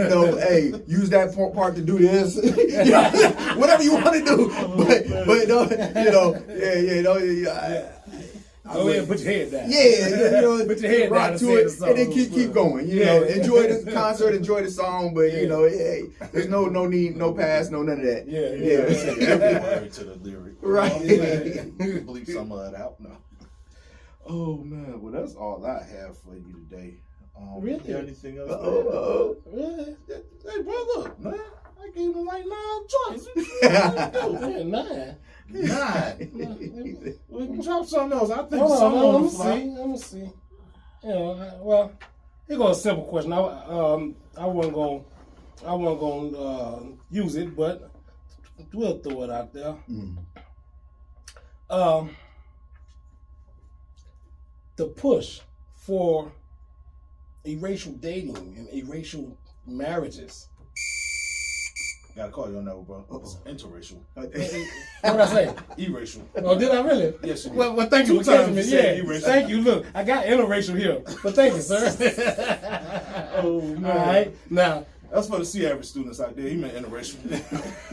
know, hey, use that part to do this, whatever you want to do. But you know, Go ahead and put your head down. yeah, you know, Put your head rock down to and it, say the and then song. keep going. You know, enjoy the concert, enjoy the song, but you know, hey, there's no need, no pass, no none of that. Every word to the lyric. Right. Bleep some of it out. No. Oh man, well that's all I have for you today. Really? You got anything else? Really? Hey, bro, look, man, I gave him like 9 choices. Yeah, 9. 9. We can drop something else. I think Hold something on, on let the me fly. see. Let me see. You know, well, here goes a simple question. I wasn't gonna use it, but we'll throw it out there. The push for interracial dating and interracial marriages. Gotta call you on that one, bro. It's interracial. What did I say? Erasal. Oh, did I really? Yes, you did. Well, thank you 2 for catching times me. you said Yeah, erasal. thank you. Look, I got interracial here, but thank you, sir. Oh, man. All right, now. That's for the C average students out there. He meant interracial.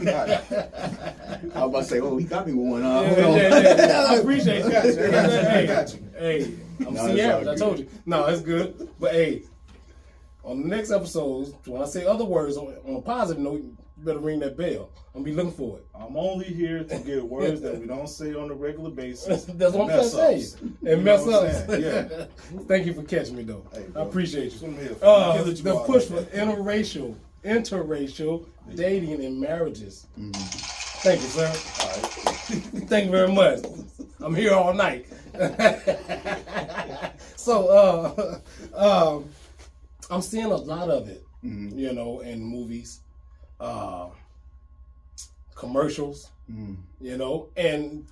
I was about to say, oh, he got me with one. Yeah. I appreciate you. I got you. Hey, I'm No, C it's all average. I good. told you. No, it's good. But hey, on the next episodes, when I say other words on a positive note, you better ring that bell. I'm be looking for it. I'm only here to get words that we don't say on a regular basis. That's what I'm trying to say. And You mess know what I'm up. saying? Yeah. Thank you for catching me, though. Hey, I bro. appreciate That's you. what I'm here for. I can't let you go The out push like for that. interracial dating and marriages. Thank you, sir. All right. Thank you very much. I'm here all night. So, I'm seeing a lot of it, you know, in movies, commercials, you know, and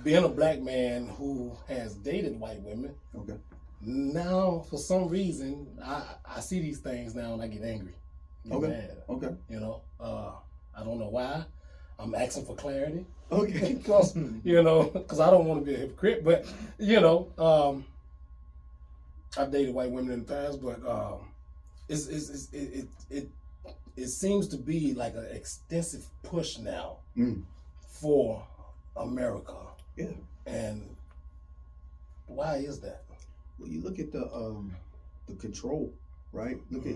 being a black man who has dated white women. Okay. Now, for some reason, I see these things now and I get angry. Get mad, Okay. you know, I don't know why. I'm asking for clarity. Okay. Because, you know, because I don't want to be a hypocrite, but, you know, I've dated white women in the past, but it seems to be like an extensive push now for America. Yeah. And why is that? Well, you look at the control, right? Look at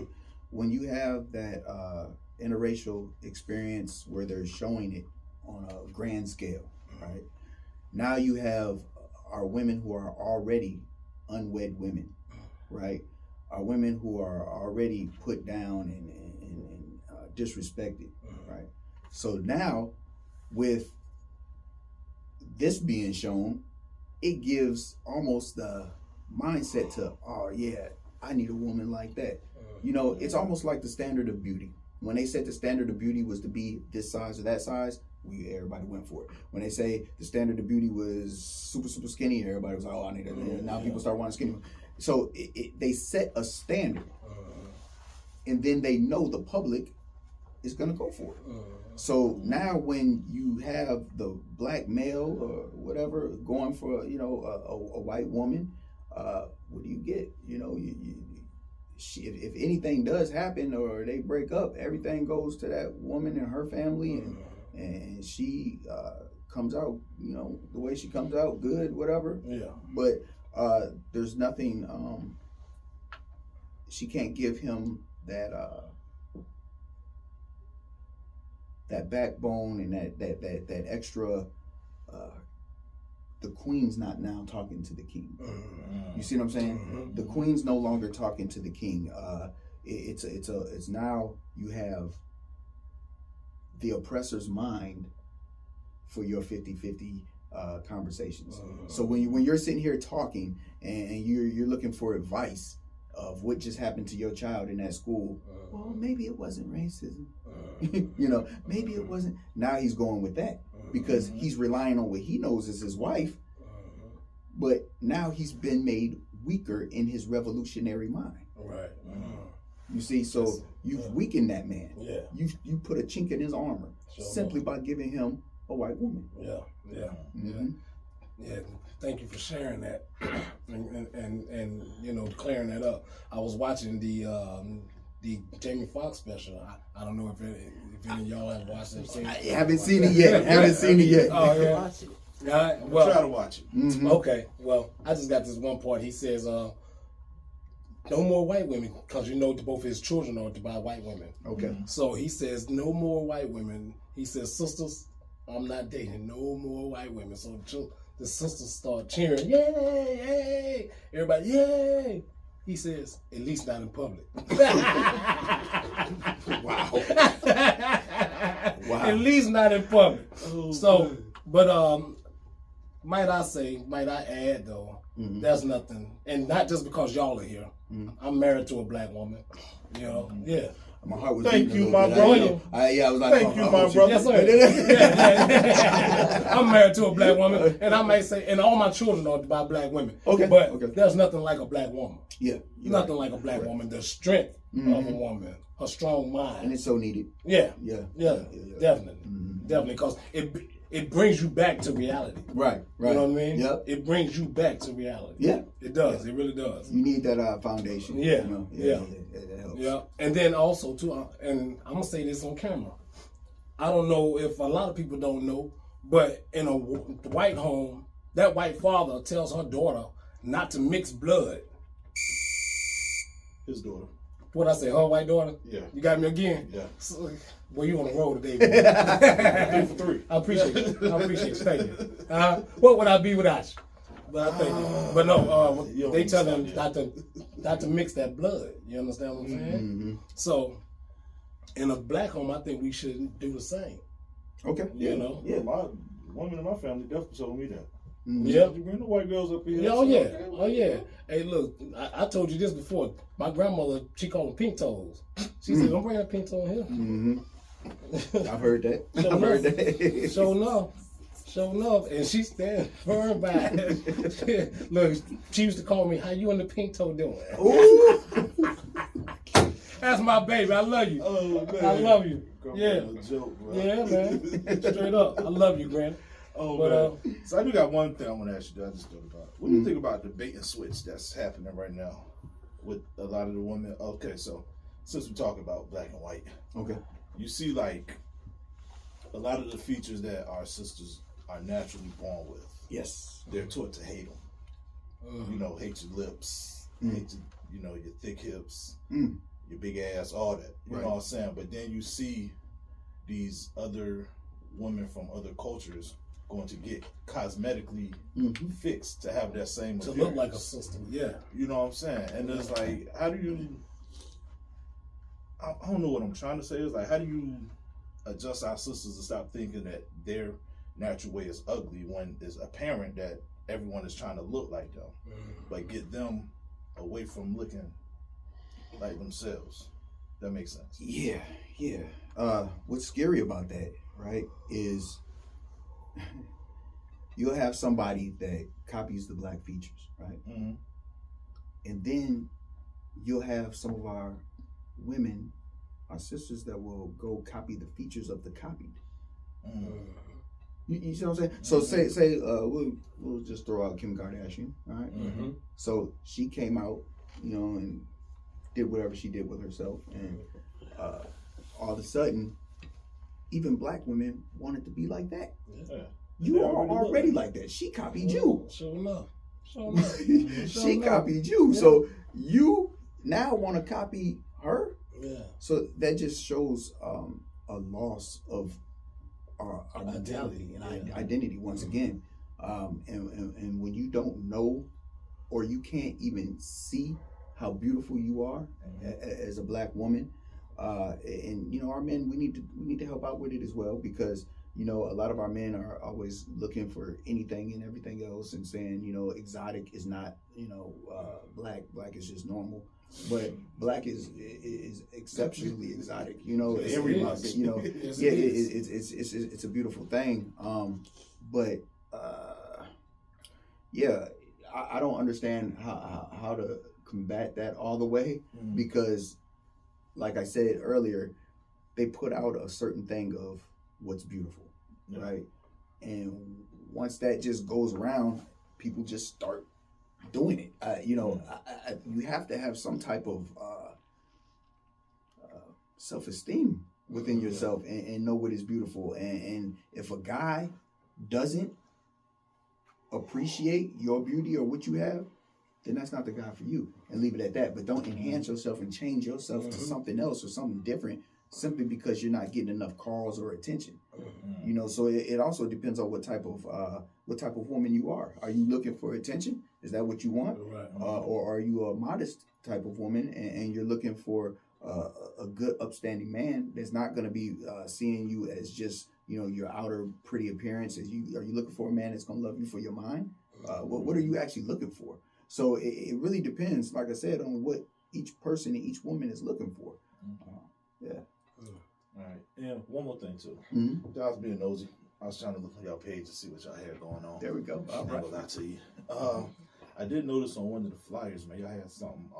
when you have that interracial experience where they're showing it on a grand scale, right? Now you have our women who are already unwed women, right? Our women who are already put down and disrespected, right? So now, with this being shown, it gives almost the mindset to, oh yeah, I need a woman like that. You know, it's almost like the standard of beauty. When they said the standard of beauty was to be this size or that size, everybody went for it. When they say the standard of beauty was super, super skinny, everybody was like, oh, I need that. Now people start wanting skinny. So they set a standard. And then they know the public is going to go for it. So now when you have the black male or whatever going for, you know, a white woman, what do you get? You know, if anything does happen or they break up, everything goes to that woman and her family, and she comes out, you know, the way she comes out, good, whatever. Yeah. But there's nothing, she can't give him that that backbone and that extra. The queen's not now talking to the king. You see what I'm saying? The queen's no longer talking to the king. It's now you have the oppressor's mind for your 50-50 conversations. So when you're sitting here talking and you're looking for advice of what just happened to your child in that school, well, maybe it wasn't racism. You know, maybe it wasn't. Now he's going with that because he's relying on what he knows is his wife, but now he's been made weaker in his revolutionary mind. Right. You see, so you've weakened that man. Yeah. You put a chink in his armor simply by giving him a white woman. Yeah. Thank you for sharing that and you know, clearing that up. I was watching the Jamie Foxx special. I don't know if any of y'all have watched it. I haven't seen it yet. Oh yeah. Well, try to watch it. Okay. Well, I just got this one part. He says, "No more white women," because you know both his children are by white women. Okay. So he says, "No more white women." He says, "Sisters, I'm not dating no more white women." So the sisters start cheering, "Yay! Yay!" Everybody, "Yay!" He says, "At least not in public." Wow. At least not in public. So, but might I add though, there's nothing, and not just because y'all are here. I'm married to a black woman. You know, yeah. My heart was thank you, my brother. I was like, thank you, my brother. Yes, sir. I'm married to a black woman, and I may say, and all my children are by black women. Okay, but there's nothing like a black woman. Yeah, nothing like a black woman. The strength of a woman, her strong mind, and it's so needed. Yeah, definitely, definitely, because it brings you back to reality. Right. You know what I mean? Yep. It brings you back to reality. Yeah, it does. It really does. You need that foundation. Yeah, you know? That helps. Yeah, and then also too, and I'm gonna say this on camera. I don't know if a lot of people don't know, but in a white home, that white father tells her daughter not to mix blood. His daughter. What I say, her white daughter? Yeah. You got me again? Yeah. So, boy, you on the road today, boy. 3 for 3. I appreciate it. Thank you. What would I be without you? But I think, but no, they tell them not to mix that blood. You understand what I'm saying? So, in a black home, I think we should do the same. Okay. You know? Yeah, my woman in my family definitely told me that. Yeah. You bring the white girls up here. Yeah, oh yeah. Oh yeah. Hey, look, I told you this before. My grandmother, she called them pink toes. She said, "Don't bring that pink toe in here." I've heard that. I've heard that. Sure enough. And she stand firm by it. Look, she used to call me, "How you and the pink toe doing?" Ooh. That's my baby. I love you. Oh, man. I love you. Yeah. Joke, yeah, man. Straight up. I love you, Grant. Oh, but, so I do got one thing I want to ask you that I just thought about. What do you think about the bait and switch that's happening right now with a lot of the women? Okay, so since we're talking about black and white, okay, you see like a lot of the features that our sisters are naturally born with. Yes, they're taught to hate them. You know, hate your lips, hate your thick hips, your big ass, all that. You know what I'm saying? But then you see these other women from other cultures going to get cosmetically fixed to have that same appearance. To look like a sister, yeah. You know what I'm saying? And it's like, how do you, I don't know what I'm trying to say. It's like, how do you adjust our sisters to stop thinking that their natural way is ugly when it's apparent that everyone is trying to look like them, but get them away from looking like themselves. That makes sense. Yeah. What's scary about that, right, is you'll have somebody that copies the black features, right? Mm-hmm. And then you'll have some of our women, our sisters, that will go copy the features of the copied. Mm-hmm. You see what I'm saying? So say we'll just throw out Kim Kardashian, all right? Mm-hmm. So she came out, and did whatever she did with herself, and all of a sudden, even black women wanted to be like that. Yeah. You are already like that. She copied you. Sure enough. She copied you. Yeah. So you now want to copy her. Yeah. So that just shows a loss of our mentality and identity once again. And when you don't know, or you can't even see how beautiful you are as a black woman, and our men, we need to help out with it as well, because a lot of our men are always looking for anything and everything else and saying, exotic is not, black is just normal. But black is exceptionally exotic, everybody, it's a beautiful thing. But I don't understand how to combat that all the way, because like I said earlier, they put out a certain thing of what's beautiful, right? And once that just goes around, people just start doing it. You have to have some type of self-esteem within yourself and know what is beautiful. And if a guy doesn't appreciate your beauty or what you have, then that's not the guy for you, and leave it at that. But don't enhance yourself and change yourself to something else or something different simply because you're not getting enough calls or attention. So it also depends on what type of woman you are. Are you looking for attention? Is that what you want? Right. Or are you a modest type of woman and you're looking for a good, upstanding man that's not going to be seeing you as just your outer pretty appearance? Are you looking for a man that's going to love you for your mind? What are you actually looking for? So it really depends, like I said, on what each person and each woman is looking for. All right. And one more thing, too. I was being nosy. I was trying to look on y'all page to see what y'all had going on. There we go. All right. I'm not gonna lie to you. I did notice on one of the flyers, man, y'all had something,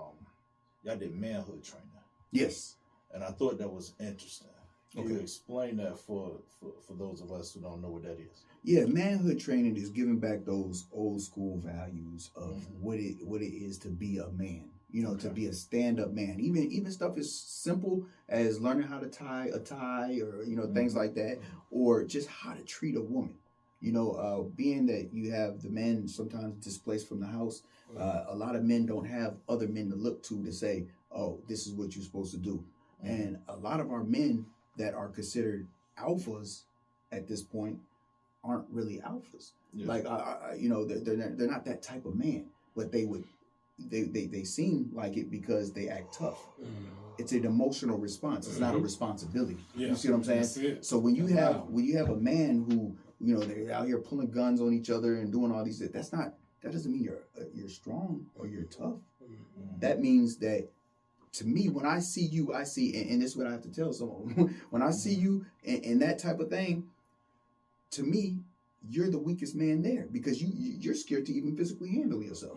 y'all did manhood training. Yes. And I thought that was interesting. Can Okay. you explain that for those of us who don't know what that is? Yeah, manhood training is giving back those old school values of what it is to be a man. To be a stand-up man. Even stuff as simple as learning how to tie a tie, or things like that, or just how to treat a woman. Being that you have the men sometimes displaced from the house, a lot of men don't have other men to look to say, oh, this is what you're supposed to do. And a lot of our men that are considered alphas at this point aren't really alphas. Like, they're not that type of man, but they would. They seem like it because they act tough. It's an emotional response. It's not a responsibility. You see what I'm saying? So when you have a man who they're out here pulling guns on each other and doing all these, that doesn't mean you're strong or you're tough. That means that, to me, when I see you, I see, and this is what I have to tell someone. When I see you and that type of thing, to me, you're the weakest man there, because you're scared to even physically handle yourself.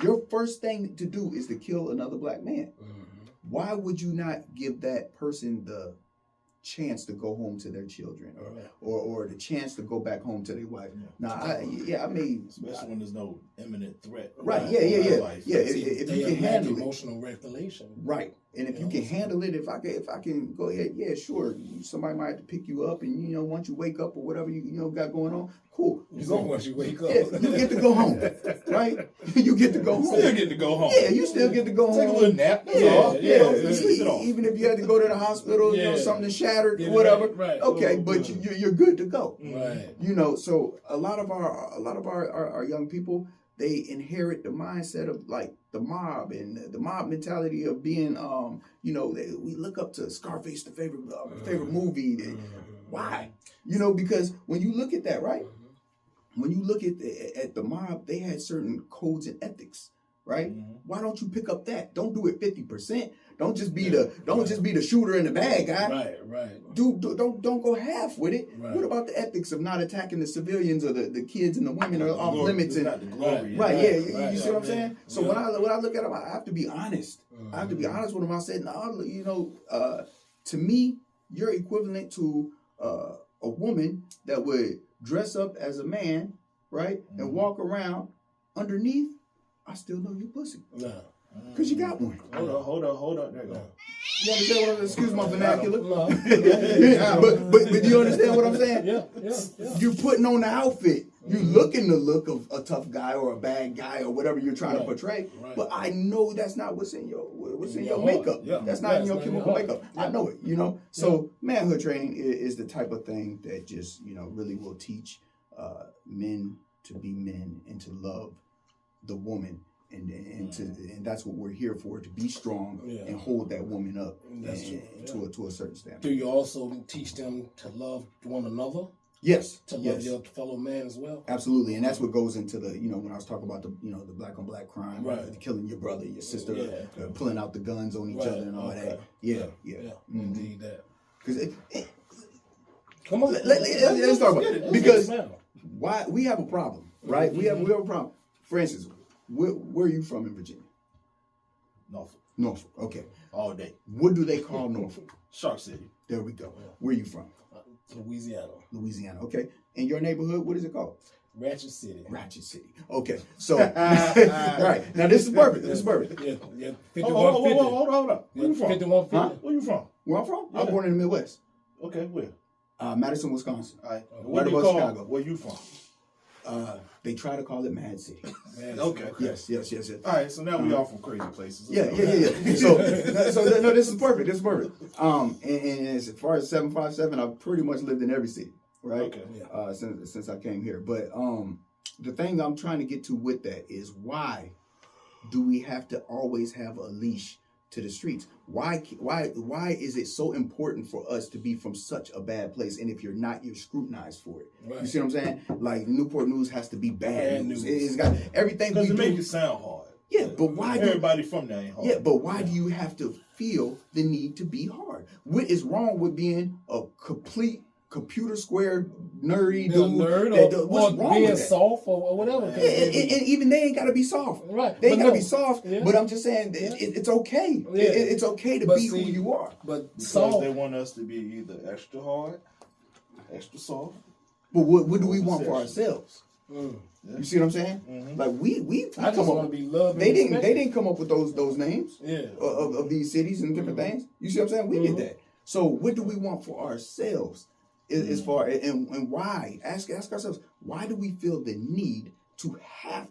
Your first thing to do is to kill another black man. Why would you not give that person the chance to go home to their children, or the chance to go back home to their wife? Especially when there's no imminent threat. Right. Yeah. If you can handle emotional regulation. Right. And if you can handle it, if I can go ahead, sure. Somebody might have to pick you up, and once you wake up or whatever you got going on, cool. Once you wake up, you get to go home, right? You get to go home. Still get to go home. Yeah, you still get to go home. Take a little nap. Sleep it off. Even if you had to go to the hospital, something shattered, whatever. Right. Okay, but you're good to go. Right. So a lot of our young people, they inherit the mindset of like the mob and the mob mentality of being, we look up to Scarface, the favorite movie. Why? Because when you look at that, right? when you look at the mob, they had certain codes and ethics, right? Why don't you pick up that? Don't do it 50%. Don't just be the shooter and the bad guy. Right. Don't go half with it. Right. What about the ethics of not attacking the civilians or the kids and the women are off limits? And you see what I'm saying? So when I look at them, I have to be honest. I have to be honest with them. I said, no, to me, you're equivalent to a woman that would dress up as a man, right, and walk around underneath. I still know you pussy. No. Because you got one. Hold on. There you go. You understand what I'm excuse my vernacular? No. But do you understand what I'm saying? Yeah. You're putting on the outfit. You looking the look of a tough guy or a bad guy or whatever you're trying to portray. Right. But I know that's not what's in your makeup. Yeah. That's not in your chemical makeup. Yeah. I know it, So manhood training is the type of thing that just, really will teach men to be men and to love the woman. And that's what we're here for, to be strong and hold that woman up to a certain standard. Do you also teach them to love one another? Yes. To love your fellow man as well? Absolutely. And that's what goes into the, when I was talking about the black on black crime, killing your brother, your sister, pulling out the guns on each other and all that. Yeah. Indeed that. Because Come on. Let's talk about it. Because why we have a problem, right? We have a problem. For instance, where are you from in Virginia? Norfolk. Okay. All day. What do they call Norfolk? Shark City. There we go. Where are you from? Louisiana. Okay. In your neighborhood, what is it called? Ratchet City. Okay. So, all right. Now this is perfect. Yeah. Hold up. Where you from? 5150. Huh? Where you from? Where I'm from? I was born in the Midwest. Okay, where? Madison, Wisconsin. All right. Right above Chicago. Where you from? They try to call it Mad City. Okay. Yes. All right, so now we all from crazy places. Yeah. So this is perfect. And as far as 757, I've pretty much lived in every city, right? Okay. Since I came here. But the thing I'm trying to get to with that is, why do we have to always have a leash to the streets? Why is it so important for us to be from such a bad place? And if you're not, you're scrutinized for it. Right. You see what I'm saying? Like Newport News has to be bad news. It's got everything. Because it makes it sound hard. Yeah, but why? Everybody from there ain't hard. Yeah, but why do you have to feel the need to be hard? What is wrong with being a complete computer square nerdy dude? What's wrong being with that? Soft or whatever. And even they ain't got to be soft. Right. They ain't got to be soft. Yeah. But I'm just saying it's okay. Yeah. It's okay to be who you are. But because they want us to be either extra hard, extra soft. But what do we want for ourselves? You see what I'm saying? Mm-hmm. Like we I just want to be loved. They didn't come up with those names Yeah. of these cities and different things. You see what I'm saying? We did that. So what do we want for ourselves? As far and why? Ask ourselves, why do we feel the need to have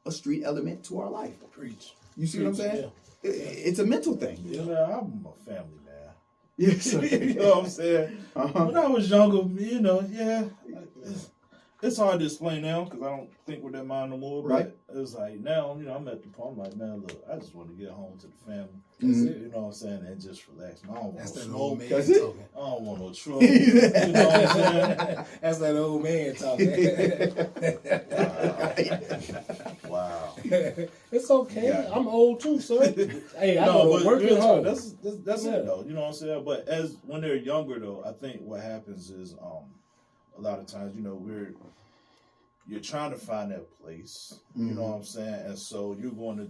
a street element to our life? Preach. You see what I'm saying? Yeah. It's a mental thing. Yeah, I'm a family man. Yes. You know what I'm saying? When I was younger, it's hard to explain now because I don't think with that mind no more. Right. But it's like now, I'm at the point. I'm like, man, look, I just want to get home to the family. Mm-hmm. You know what I'm saying? And just relax. I don't want no smoke. That's it. I don't want no trouble. You know what I'm saying? That's that old man talking. Wow. It's okay. Yeah. I'm old too, sir. Hey, I no, go to work at home. That's it though. You know what I'm saying? But when they're younger though, I think what happens is a lot of times, you're trying to find that place. You know what I'm saying? And so you're going to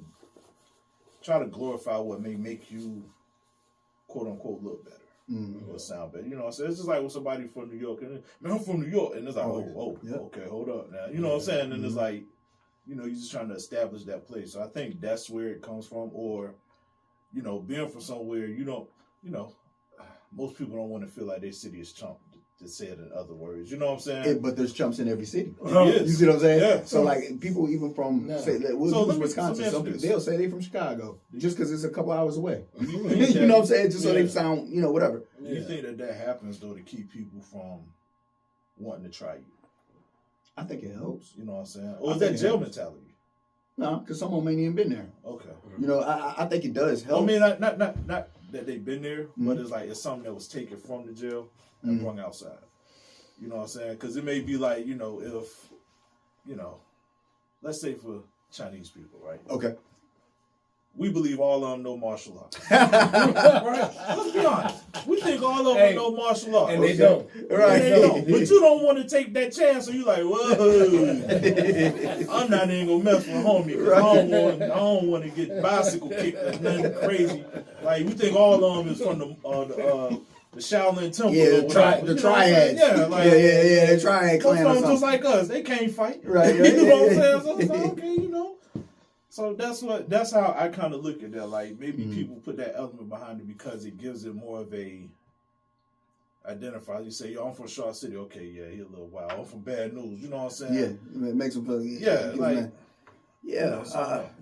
try to glorify what may make you, quote unquote, look better or sound better. You know what I'm saying? It's just like with somebody from New York, and I'm from New York, and it's like, okay, hold up now. You know what I'm saying? And it's like, you're just trying to establish that place. So I think that's where it comes from. Or, being from somewhere, most people don't want to feel like their city is chump, to say it in other words. You know what I'm saying? But there's chumps in every city. You see what I'm saying? Yeah. So like people even from Wisconsin, some people, they'll say they from Chicago just because it's a couple hours away. You know what I'm saying? Just so they sound, whatever. Do you think that happens though to keep people from wanting to try you? I think it helps. You know what I'm saying? Or is that jail mentality? No, because some of them ain't even been there. Okay. I think it does help. I mean, not that they've been there, but it's like it's something that was taken from the jail and brought outside. You know what I'm saying? Because it may be like, you know, if, you know, let's say for Chinese people, right? Okay. We believe all of them know martial arts. Right? Let's be honest. We think all of them know martial arts. And they don't. Right. And they don't. But you don't want to take that chance, so you like, whoa. I'm not even going to mess with homie because I don't want to get bicycle kicked or nothing crazy. Like, we think all of them is from the Shaolin Temple. Yeah, the triads. Yeah, like, the triad clan. Most of them just like us. They can't fight. Right. You know what I'm saying? So it's like, okay, you know. So that's how I kind of look at that. Like maybe people put that element behind it because it gives it more of a identifier. You say, yo, I'm from Shaw City. Okay, yeah, he a little wild. I'm from Bad News. You know what I'm saying? Yeah, it makes them feel.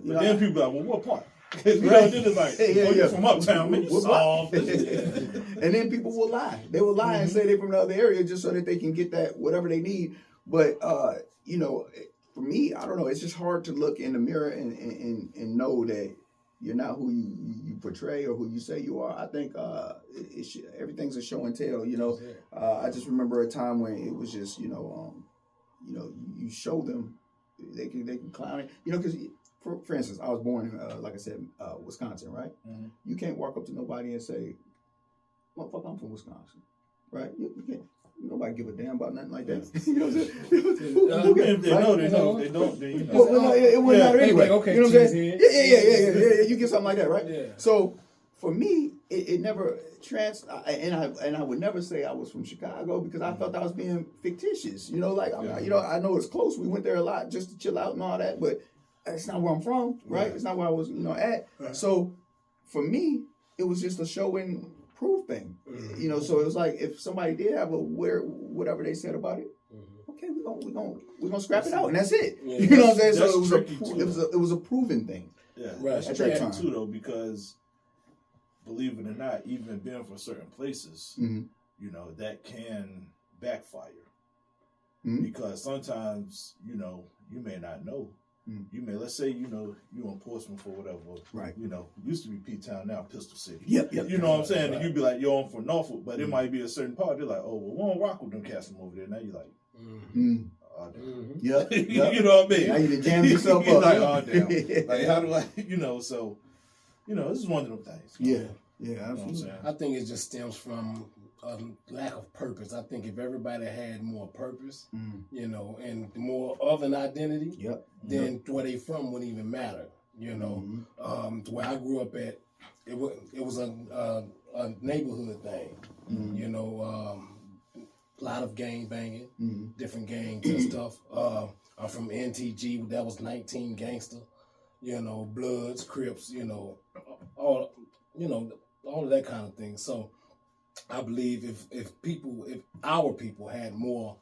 But then people are like, well, what part? Because then it's like, you're from Uptown, man. You soft. And then people will lie. They will lie and say they're from the other area just so that they can get that whatever they need. But you know. For me, I don't know. It's just hard to look in the mirror and know that you're not who you portray or who you say you are. I think everything's a show and tell. You know, I just remember a time when it was just you you show them they can clown it. You know, because for instance, I was born in like I said, Wisconsin, right? Mm-hmm. You can't walk up to nobody and say, "Motherfucker, I'm from Wisconsin," right? You can't. Nobody give a damn about nothing like that. You know what I'm saying? If they know, they know. They don't, then you know. Well, no, it wouldn't matter anyway. Okay, you know what I'm saying? Yeah. You get something like that, right? Yeah. So for me, it never and I would never say I was from Chicago because I felt I was being fictitious. You know, like I know it's close. We went there a lot just to chill out and all that, but that's not where I'm from, right? It's not where I was, at. Right. So for me, it was just a show and proof thing, you know. So it was like if somebody did have whatever they said about it, okay, we're gonna scrap it out, and that's it. Yeah. You know what I'm saying? So it was a proven thing. Yeah, right. That's tricky too, though, because believe it or not, even being from certain places, you know, that can backfire because sometimes you may not know. You may, let's say, you in Portsmouth or whatever. Right. Used to be P-Town, now Pistol City. Yep. You know what I'm saying? Right. And you'd be like, yo, I'm from Norfolk, but it might be a certain part. They're like, oh, well, we don't rock with them cats from over there. Now you're like, oh, damn. Yep. You know what I mean? Now you jam yourself up. You're like, oh, damn. Like, how do I, so, this is one of them things. Yeah, absolutely. I think it just stems from a lack of purpose. I think if everybody had more purpose, and more of an identity, then where they from wouldn't even matter. Where I grew up at, it was a neighborhood thing. A lot of gang banging, different gangs and stuff. I'm from NTG, that was 19 gangster. Bloods, Crips, all of that kind of thing. So I believe if our people had more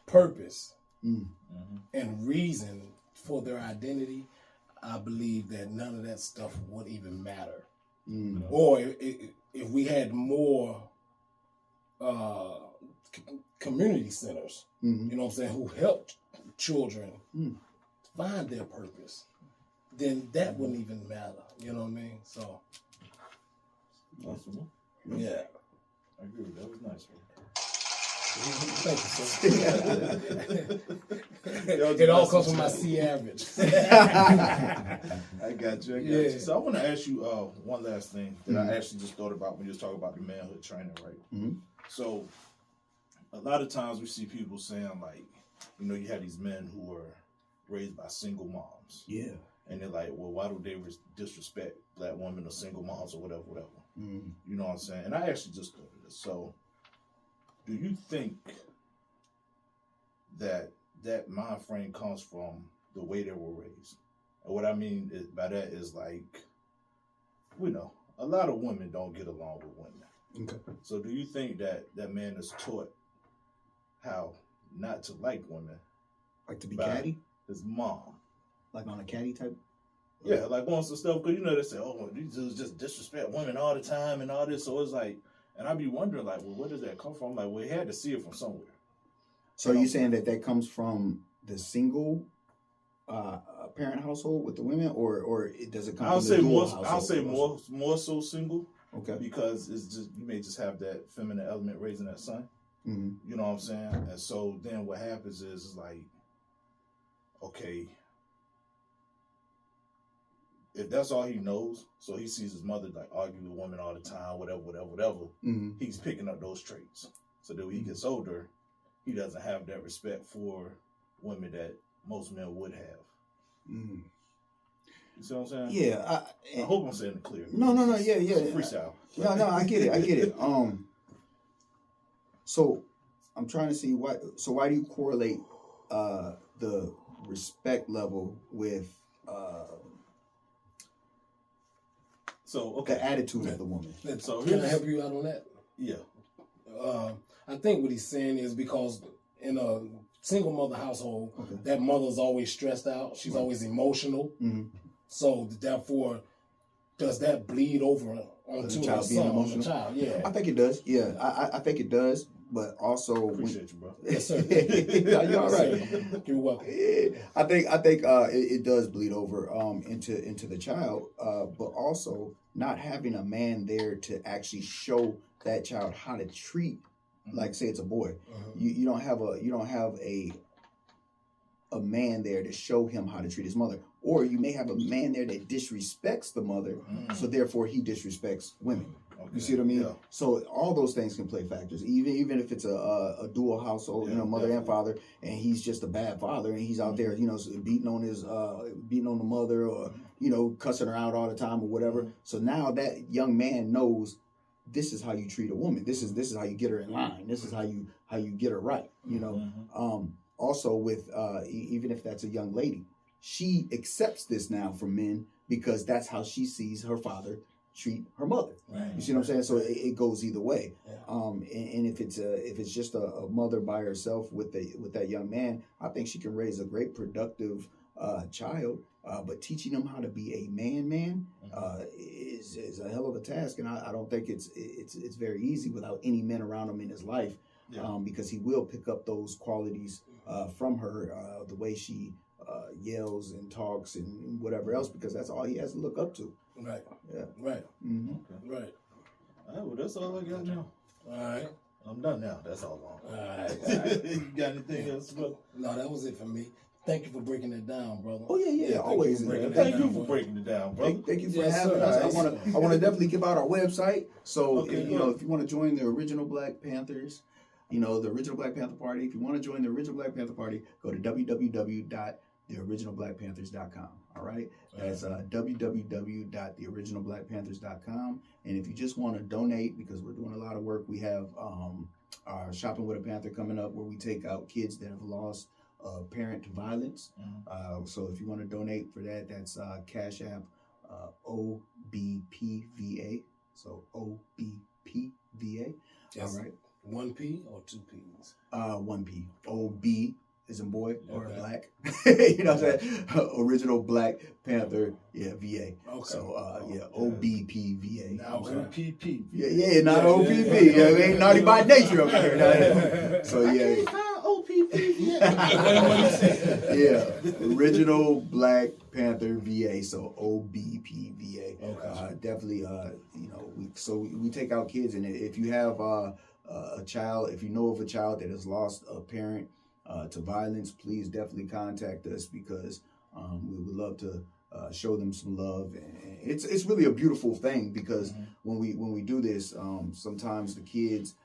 purpose and reason for their identity, I believe that none of that stuff would even matter. Or if we had more community centers, you know what I'm saying, who helped children find their purpose, then that wouldn't even matter. You know what I mean? So, awesome. Yeah. I agree with that. That was nice, man. Thank you, sir. It all comes from my C average. I got you. So I want to ask you one last thing that I actually just thought about when you was talking about the manhood training, right? So a lot of times we see people saying like, you have these men who are raised by single moms. Yeah. And they're like, well, why do they disrespect black women or single moms or whatever? You know what I'm saying? And I actually just thought of this. So, do you think that mind frame comes from the way they were raised? And what I mean by that is like, a lot of women don't get along with women. Okay. So, do you think that man is taught how not to like women? Like to be catty? His mom. Like on a catty type? Yeah, like on some stuff, because they say, oh, these dudes just disrespect women all the time and all this. So it's like, and I be wondering, like, well, where does that come from? Like, well, he had to see it from somewhere. So are you saying that comes from the single parent household with the women, or does it come from the dual household? I'll say more so single. Okay. Because it's just, you may just have that feminine element raising that son. Mm-hmm. You know what I'm saying? And so then what happens is like, okay, if that's all he knows, so he sees his mother like argue with women all the time, whatever, Mm-hmm. he's picking up those traits. So that when he gets older, he doesn't have that respect for women that most men would have. Mm-hmm. You see what I'm saying? Yeah, I hope I'm saying it clear. No, yeah. It's freestyle. No, I get it. So I'm trying to see why. So why do you correlate the respect level with the attitude of the woman? So can I help you out on that? Yeah. I think what he's saying is because in a single mother household, that mother's always stressed out. She's always emotional. Mm-hmm. So therefore, does that bleed over onto the child being emotional? Child, yeah. I think it does. Yeah, I think it does. But also, appreciate you, bro. Yes, sir. You're all right. You're welcome. I think it does bleed over into the child, but also not having a man there to actually show that child how to treat, like say it's a boy, you don't have a man there to show him how to treat his mother, or you may have a man there that disrespects the mother, so therefore he disrespects women. Okay. You see what I mean? Yeah. So all those things can play factors. Even if it's a dual household, mother and father, and he's just a bad father, and he's out there, beating on the mother, or cussing her out all the time or whatever. So now that young man knows this is how you treat a woman. This is how you get her in line. This is how you get her right. Also with even if that's a young lady, she accepts this now from men because that's how she sees her father treat her mother. Right. You see what I'm saying? So it goes either way. Yeah. And if it's just a mother by herself with that young man, I think she can raise a great productive child. But teaching them how to be a man is a hell of a task, and I don't think it's very easy without any men around him in his life. Yeah. Because he will pick up those qualities from her, the way she yells and talks and whatever else, because that's all he has to look up to. Right. Yeah. Right. Mm-hmm. Okay. Right. All right. Well, that's all I got now. All right. I'm done now. That's all. All right. You got anything else, brother? No, that was it for me. Thank you for breaking it down, brother. Oh yeah. Always. Thank you for breaking it down, brother. Thank you for having us. I want to definitely give out our website. So if you want to join the original Black Panthers, the original Black Panther Party. If you want to join the original Black Panther Party, go to www.theoriginalblackpanthers.com. All right, that's www.theoriginalblackpanthers.com. And if you just want to donate, because we're doing a lot of work, we have our Shopping with a Panther coming up, where we take out kids that have lost parent to violence. So if you want to donate for that, that's Cash App OBPVA. So OBPVA. All right. 1 P or 2 P's? 1 P. OB is in boy or black. You know what I'm saying? Original Black Panther, VA. Okay. So OBPVA. OPP. Yeah, not OPP. We ain't naughty by nature over here. So I can't find OPP. Original Black Panther VA. So OBPVA. Okay. Definitely. We take out kids, and if you have a child, if you know of a child that has lost a parent to violence, please definitely contact us, because we would love to show them some love. And it's really a beautiful thing, because when we do this, sometimes the kids,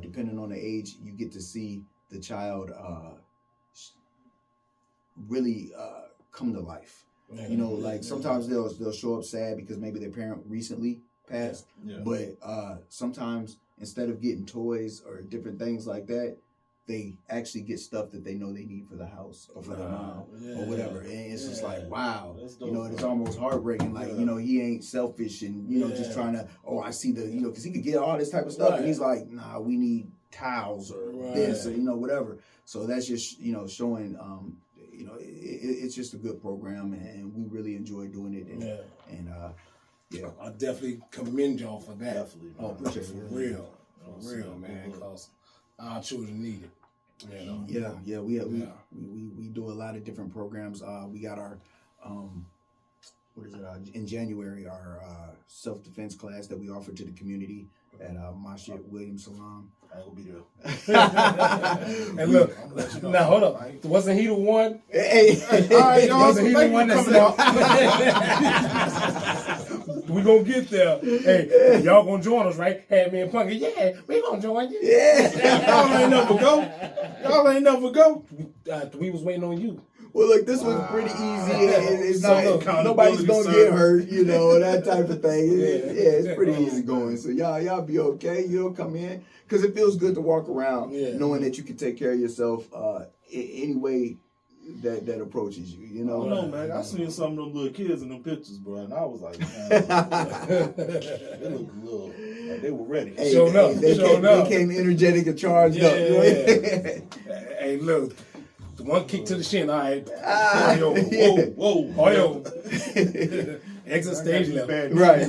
depending on the age, you get to see the child really come to life. Like sometimes they'll show up sad because maybe their parent recently passed, but sometimes instead of getting toys or different things like that, they actually get stuff that they know they need for the house or for their mom or whatever. And it's just like, wow, and it's almost heartbreaking. Like, he ain't selfish and, just trying to, I see the, because he could get all this type of stuff. And he's like, nah, we need towels or this or, whatever. So that's just, showing, it's just a good program, and we really enjoy doing it. And I definitely commend y'all for that. Definitely. Oh, appreciate it. For real, man, because our children need it. We do a lot of different programs. We got our in January, our self-defense class that we offered to the community at Masjid William Salam. I will be there. And look, now hold up. Wasn't he the one? Hey. All right, y'all. Wasn't he the one that said, we gonna get there. Hey, y'all gonna join us, right? Hey, me and Punky, yeah, we gonna join you. Yeah. Y'all ain't never go. Y'all ain't never go. We was waiting on you. Well, look, this was pretty easy. It's So not, nobody's gonna get hurt, that type of thing. Yeah. It's pretty easy going. So y'all be okay. You'll come in because it feels good to walk around knowing that you can take care of yourself any way that approaches you. I don't know, man. I seen some of them little kids in them pictures, bro, and I was like, man, they look a little like they were ready. Hey, They came energetic and charged up. Hey, look. One kick to the shin, all right. Whoa. Exit stage left. Right.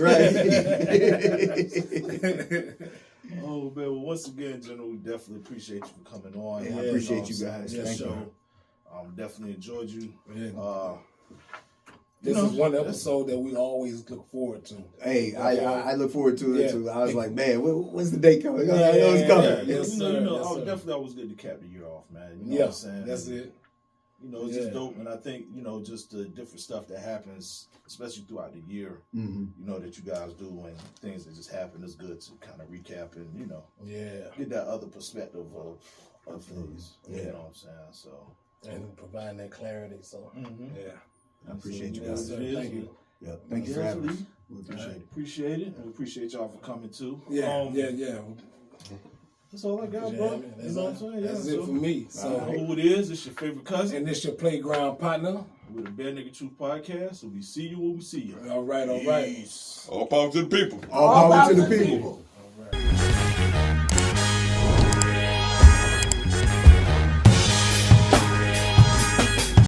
Oh, man. Well, once again, General, we definitely appreciate you for coming on. I appreciate you guys. Thank you. Definitely enjoyed you. Yeah. This is one episode that we always look forward to. Hey, I look forward to it too. I was like, man, when's the day coming? It's coming. Yes, sir. Definitely always good to cap the year off, man. You know what I'm saying? That's it. It's just dope, and I think just the different stuff that happens, especially throughout the year. That you guys do and things that just happen. It's good to kind of recap and get that other perspective of things. You know what I'm saying? So and providing that clarity. So I appreciate you guys. Thank you. Yeah, thank you for having us. We appreciate it. And we appreciate y'all for coming too. Yeah. That's all I got, bro. Man. You know what I'm saying? That's it for me. So who it is? It's your favorite cousin. And this your playground partner. We're the Bare Nigga Truth Podcast. So we see you when we see you. All right. All power to the people. All power to the people.